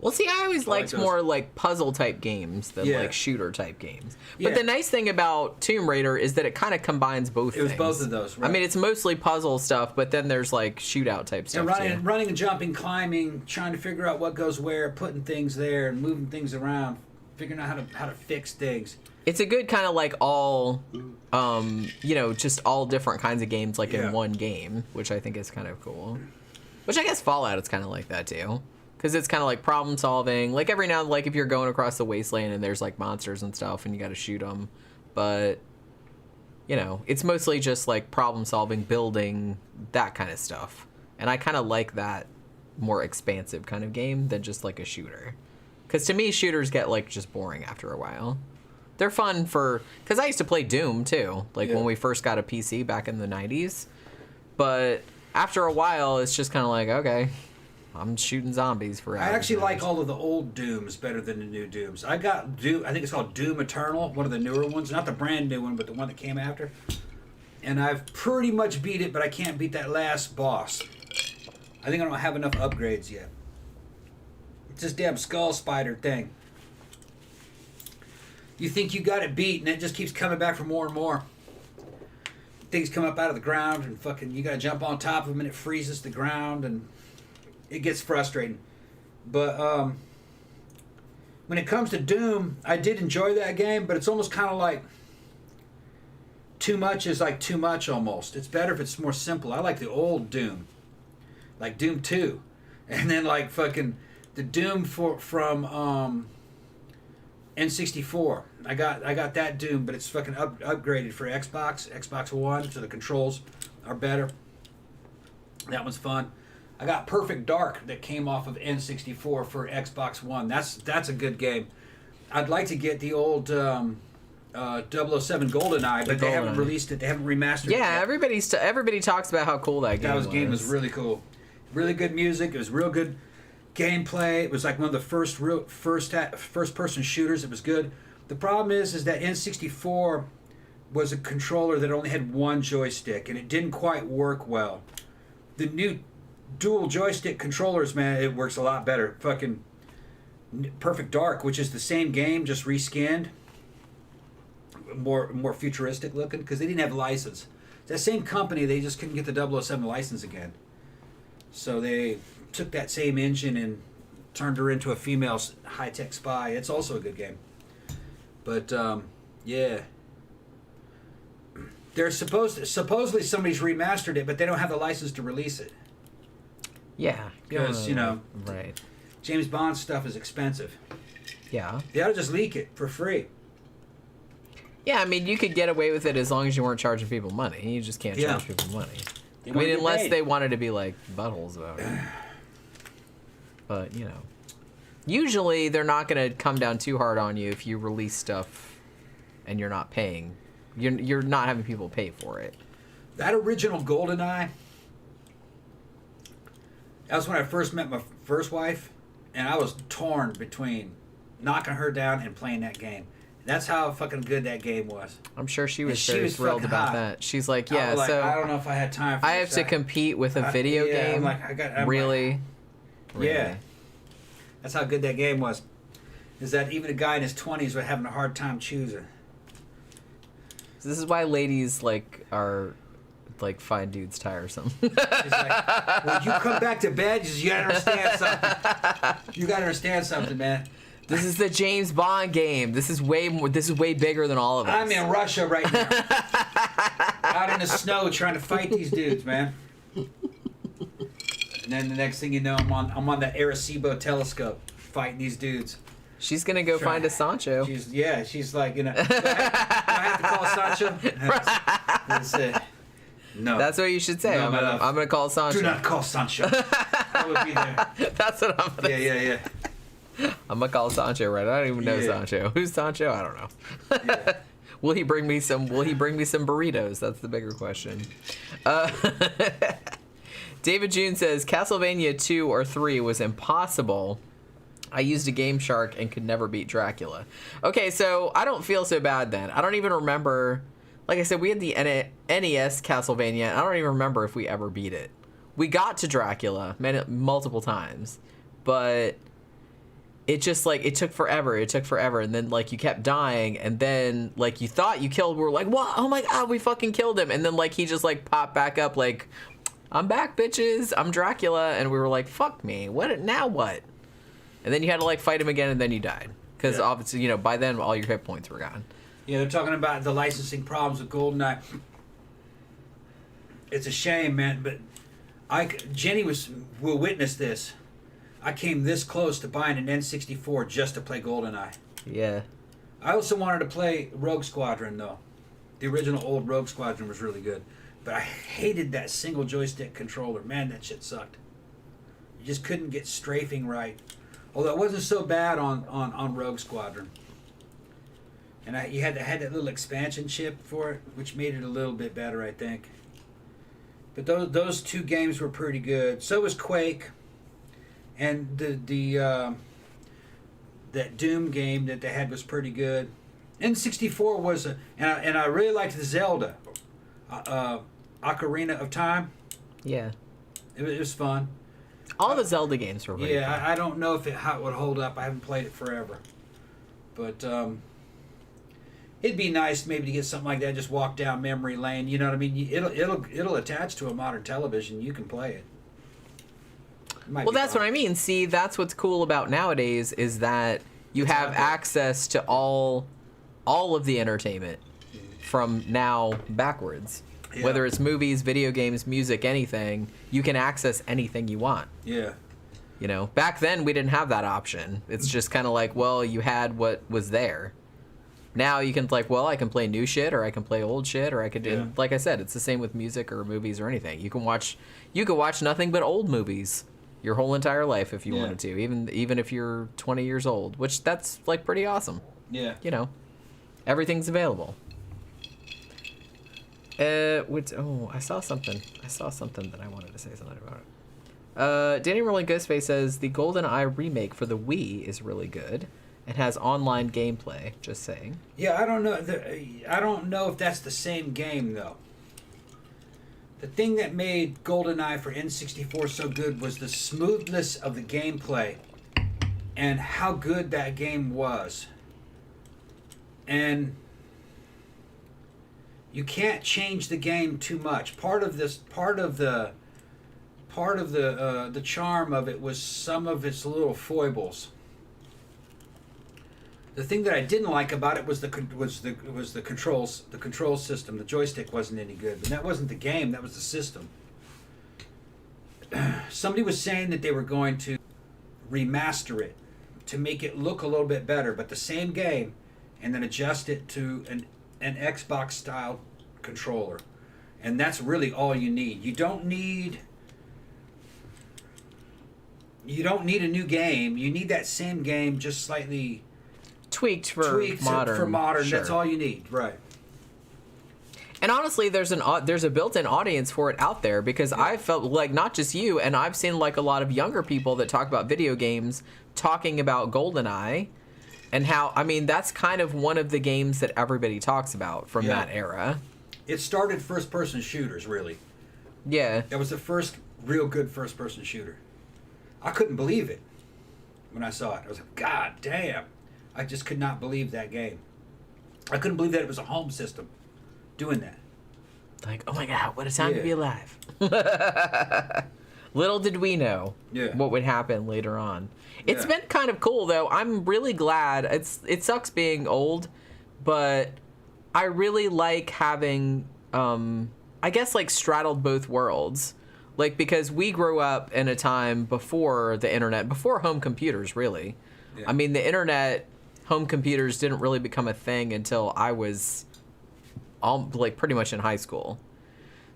Well, see, I always liked more like puzzle type games than like shooter type games. But the nice thing about Tomb Raider is that it kind of combines both things. It was both of those, right? I mean, it's mostly puzzle stuff, but then there's like shootout type stuff and running and jumping, climbing, trying to figure out what goes where, putting things there and moving things around, figuring out how to fix things. It's a good kind of like all, just all different kinds of games like in one game, which I think is kind of cool. Which I guess Fallout is kind of like that too. Because it's kind of like problem solving. Like every now and like if you're going across the wasteland and there's like monsters and stuff and you got to shoot them. But, it's mostly just like problem solving, building, that kind of stuff. And I kind of like that more expansive kind of game than just like a shooter. Because to me, shooters get like just boring after a while. They're fun because I used to play Doom too. Like when we first got a PC back in the 90s. But after a while, it's just kind of like, okay. I'm shooting zombies for hours. I actually like all of the old Dooms better than the new Dooms. I got Doom. I think it's called Doom Eternal, one of the newer ones, not the brand new one, but the one that came after. And I've pretty much beat it, but I can't beat that last boss. I think I don't have enough upgrades yet. It's this damn skull spider thing. You think you got it beat, and it just keeps coming back for more and more. Things come up out of the ground, and fucking you gotta jump on top of them, and it freezes the ground, and it gets frustrating. But when it comes to Doom, I did enjoy that game, but it's almost kind of like too much is like too much almost. It's better if it's more simple. I like the old Doom, like Doom 2, and then like fucking the Doom from N64. I got that Doom, but it's fucking upgraded for Xbox One, so the controls are better. That one's fun. I got Perfect Dark that came off of N64 for Xbox One. That's a good game. I'd like to get the old 007 GoldenEye, but they haven't released it. They haven't remastered it yet. Everybody talks about how cool that game was. That game was really cool. Really good music. It was real good gameplay. It was like one of the first-person shooters. It was good. The problem is that N64 was a controller that only had one joystick, and it didn't quite work well. The new dual joystick controllers, man, it works a lot better. Fucking Perfect Dark, which is the same game, just reskinned, more futuristic looking, because they didn't have a license. That same company, they just couldn't get the 007 license again. So they took that same engine and turned her into a female high-tech spy. It's also a good game. But, yeah. They're supposedly somebody's remastered it, but they don't have the license to release it. Yeah. Because, right. James Bond stuff is expensive. Yeah. They ought to just leak it for free. Yeah, I mean, you could get away with it as long as you weren't charging people money. You just can't charge people money. I mean, unless they wanted to be like buttholes about it. But, usually they're not going to come down too hard on you if you release stuff and you're not paying. You're not having people pay for it. That original GoldenEye, that was when I first met my first wife, and I was torn between knocking her down and playing that game. That's how fucking good that game was. I'm sure she was very thrilled about that. She's like, yeah, so I don't know if I had time for I have to compete with a video game. I'm really? Yeah. That's how good that game was. Is that even a guy in his 20s was having a hard time choosing. This is why ladies find dudes tiresome. She's like, well, you come back to bed, you gotta understand something. You gotta understand something, man. This is the James Bond game. This is way bigger than all of us. I'm in Russia right now. Out in the snow trying to fight these dudes, man. And then the next thing you know, I'm on the Arecibo telescope fighting these dudes. She's gonna go find a Sancho. She's like, do I have to call Sancho? That's it. No. That's what you should say. No, I'm gonna call Sancho. Do not call Sancho. I would be there. That's what I'm gonna say. Yeah. I'm gonna call Sancho, right? I don't even know Sancho. Who's Sancho? I don't know. Yeah. Will he bring me some burritos? That's the bigger question. David June says Castlevania 2 or 3 was impossible. I used a Game Shark and could never beat Dracula. Okay, so I don't feel so bad then. I don't even remember. Like I said, we had the NES Castlevania. I don't even remember if we ever beat it. We got to Dracula multiple times, but it just it took forever. And then you kept dying, and then you thought you killed. We were like, what? Oh my god, we fucking killed him. And then he just popped back up I'm back, bitches. I'm Dracula. And we were like, fuck me. What now? What? And then you had to fight him again, and then you died because obviously by then all your hit points were gone. Yeah, they're talking about the licensing problems with GoldenEye. It's a shame, man, but Jenny will witness this. I came this close to buying an N64 just to play GoldenEye. Yeah. I also wanted to play Rogue Squadron, though. The original old Rogue Squadron was really good. But I hated that single joystick controller. Man, that shit sucked. You just couldn't get strafing right. Although it wasn't so bad on Rogue Squadron. And you had that little expansion chip for it, which made it a little bit better, I think. But those two games were pretty good. So was Quake. And that Doom game that they had was pretty good. N64 was and I really liked the Zelda, Ocarina of Time. Yeah. It was fun. All the Zelda games were really fun. I don't know how it would hold up. I haven't played it forever, but it'd be nice maybe to get something like that. Just walk down memory lane. You know what I mean? It'll attach to a modern television. You can play it. Well, that's what I mean. See, that's what's cool about nowadays is that you have access to all of the entertainment from now backwards. Yeah. Whether it's movies, video games, music, anything, you can access anything you want. Yeah. You know, back then we didn't have that option. It's just kind of like, well, you had what was there. Now you can I can play new shit or I can play old shit or I could do, like I said, it's the same with music or movies or anything. You can watch nothing but old movies your whole entire life if you wanted to, even if you're 20 years old, which that's like pretty awesome. Yeah. You know, everything's available. I saw something that I wanted to say something about. Danny Rolling Ghostface says the GoldenEye remake for the Wii is really good and has online gameplay. Just saying. Yeah, I don't know. I don't know if that's the same game though. The thing that made GoldenEye for N64 so good was the smoothness of the gameplay and how good that game was. And you can't change the game too much. Part of the charm of it was some of its little foibles. The thing that I didn't like about it was the controls, the control system. The joystick wasn't any good, but that wasn't the game. That was the system. Somebody was saying that they were going to remaster it to make it look a little bit better, but the same game, and then adjust it to an Xbox style controller, and that's really all you need. You don't need a new game. You need that same game, just slightly tweaked for modern. Sure. That's all you need, right? And honestly, there's a built-in audience for it out there because I felt like not just you, and I've seen like a lot of younger people that talk about video games talking about GoldenEye. And how, I mean, that's kind of one of the games that everybody talks about from that era. It started first-person shooters, really. Yeah. That was the first real good first-person shooter. I couldn't believe it when I saw it. I was like, God damn. I just could not believe that game. I couldn't believe that it was a home system doing that. Like, oh my God, what a time to be alive. Little did we know what would happen later on. It's been kind of cool, though. I'm really glad. It sucks being old, but I really like having, I guess, like, straddled both worlds. Like, because we grew up in a time before the internet, before home computers, really. Yeah. I mean, the internet, home computers didn't really become a thing until I was, pretty much in high school.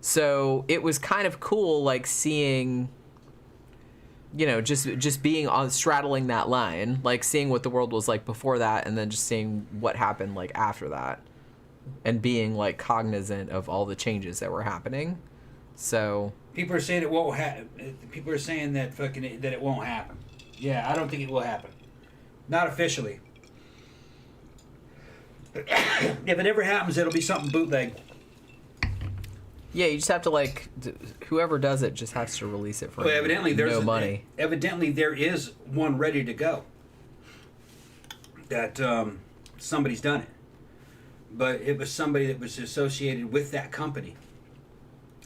So it was kind of cool, like, seeing, you know, just being on straddling that line, like seeing what the world was like before that, and then just seeing what happened like after that, and being like cognizant of all the changes that were happening. So people are saying it won't happen. People are saying that that it won't happen. Yeah, I don't think it will happen. Not officially. If it ever happens, it'll be something bootleg. Yeah, you just have to, like, whoever does it just has to release it for no money. Evidently, there is one ready to go. That somebody's done it. But it was somebody that was associated with that company.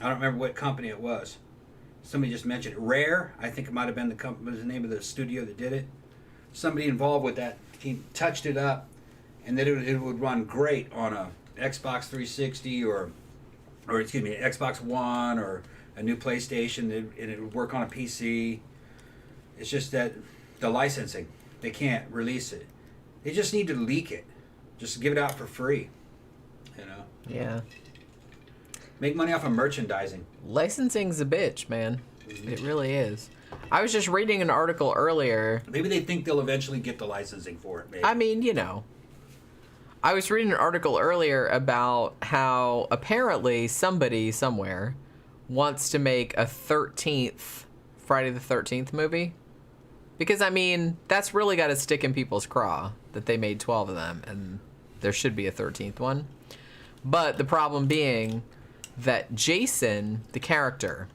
I don't remember what company it was. Somebody just mentioned it. Rare, I think it might have been the name of the studio that did it. Somebody involved with that. He touched it up, and that it would run great on a Xbox 360 or excuse me, Xbox One or a new PlayStation, and it would work on a PC. It's just that the licensing, they can't release it. They just need to leak it. Just give it out for free, you know? Yeah. Make money off of merchandising. Licensing's a bitch, man. It really is. I was just reading an article earlier. Maybe they think they'll eventually get the licensing for it, maybe. I mean, you know. I was reading an article earlier about how apparently somebody somewhere wants to make a 13th Friday the 13th movie. Because, I mean, that's really got to stick in people's craw that they made 12 of them, and there should be a 13th one. But the problem being that Jason, the character,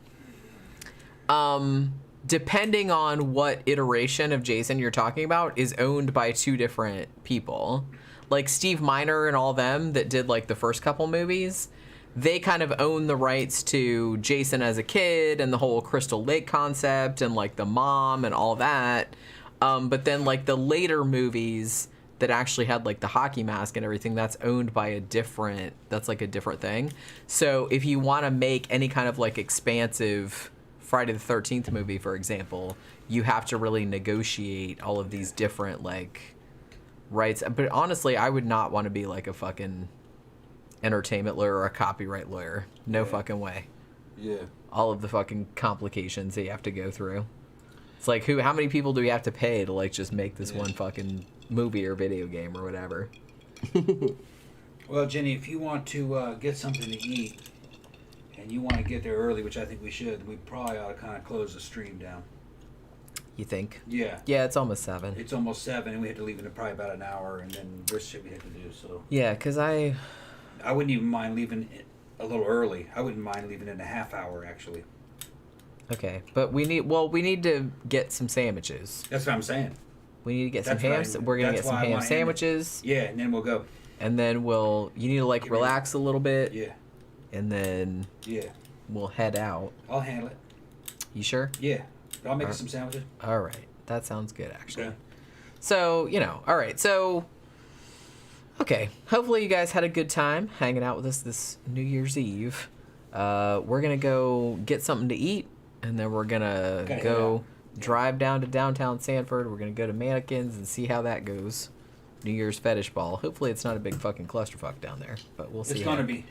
depending on what iteration of Jason you're talking about, is owned by 2 different people. Like Steve Miner and all them that did, like, the first couple movies, they kind of own the rights to Jason as a kid and the whole Crystal Lake concept and, like, the mom and all that. But then, like, the later movies that actually had, like, the hockey mask and everything, that's owned by a different thing. So if you want to make any kind of, like, expansive Friday the 13th movie, for example, you have to really negotiate all of these different, like, rights. But honestly, I would not want to be, like, a fucking entertainment lawyer or a copyright lawyer. No fucking way. Yeah. All of the fucking complications that you have to go through. It's like, how many people do we have to pay to, like, just make this one fucking movie or video game or whatever? Well, Jenny, if you want to get something to eat and you want to get there early, which I think we should, we probably ought to kind of close the stream down. You think? Yeah. Yeah, it's almost 7. It's almost 7, and we have to leave in probably about an hour, and then there's shit we have to do, so. Yeah, because I wouldn't even mind leaving it a little early. I wouldn't mind leaving in a half hour, actually. Okay, but we need to get some sandwiches. That's what I'm saying. We need to get some That's ham. We're gonna get some ham sandwiches. Yeah, and then we'll go. And then you need to, like, relax a little bit. Yeah. And then we'll head out. I'll handle it. You sure? Yeah. I'll make us some sandwiches. All right. That sounds good, actually. Okay. So, all right. So, okay. Hopefully you guys had a good time hanging out with us this New Year's Eve. We're going to go get something to eat, and then we're going to go drive down to downtown Sanford. We're going to go to Mannequins and see how that goes. New Year's fetish ball. Hopefully it's not a big fucking clusterfuck down there, but we'll see. It's going to be.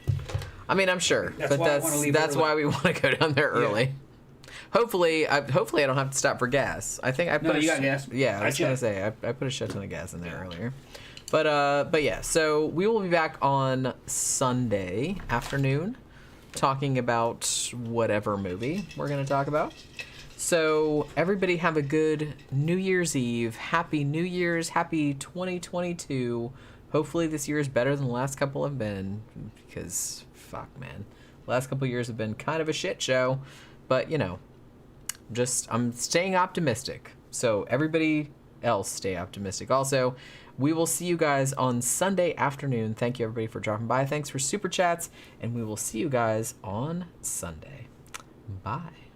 I mean, I'm sure. That's why we want to go down there early. Hopefully I don't have to stop for gas. I think I put you got gas. Yeah, I was gonna say I put a shit ton of gas in there earlier. But yeah, so we will be back on Sunday afternoon talking about whatever movie we're gonna talk about. So everybody have a good New Year's Eve. Happy New Year's. Happy 2022. Hopefully this year is better than the last couple have been, because fuck, man, the last couple years have been kind of a shit show. But I'm staying optimistic. So everybody else stay optimistic. Also, we will see you guys on Sunday afternoon. Thank you, everybody, for dropping by. Thanks for super chats, and we will see you guys on Sunday. Bye.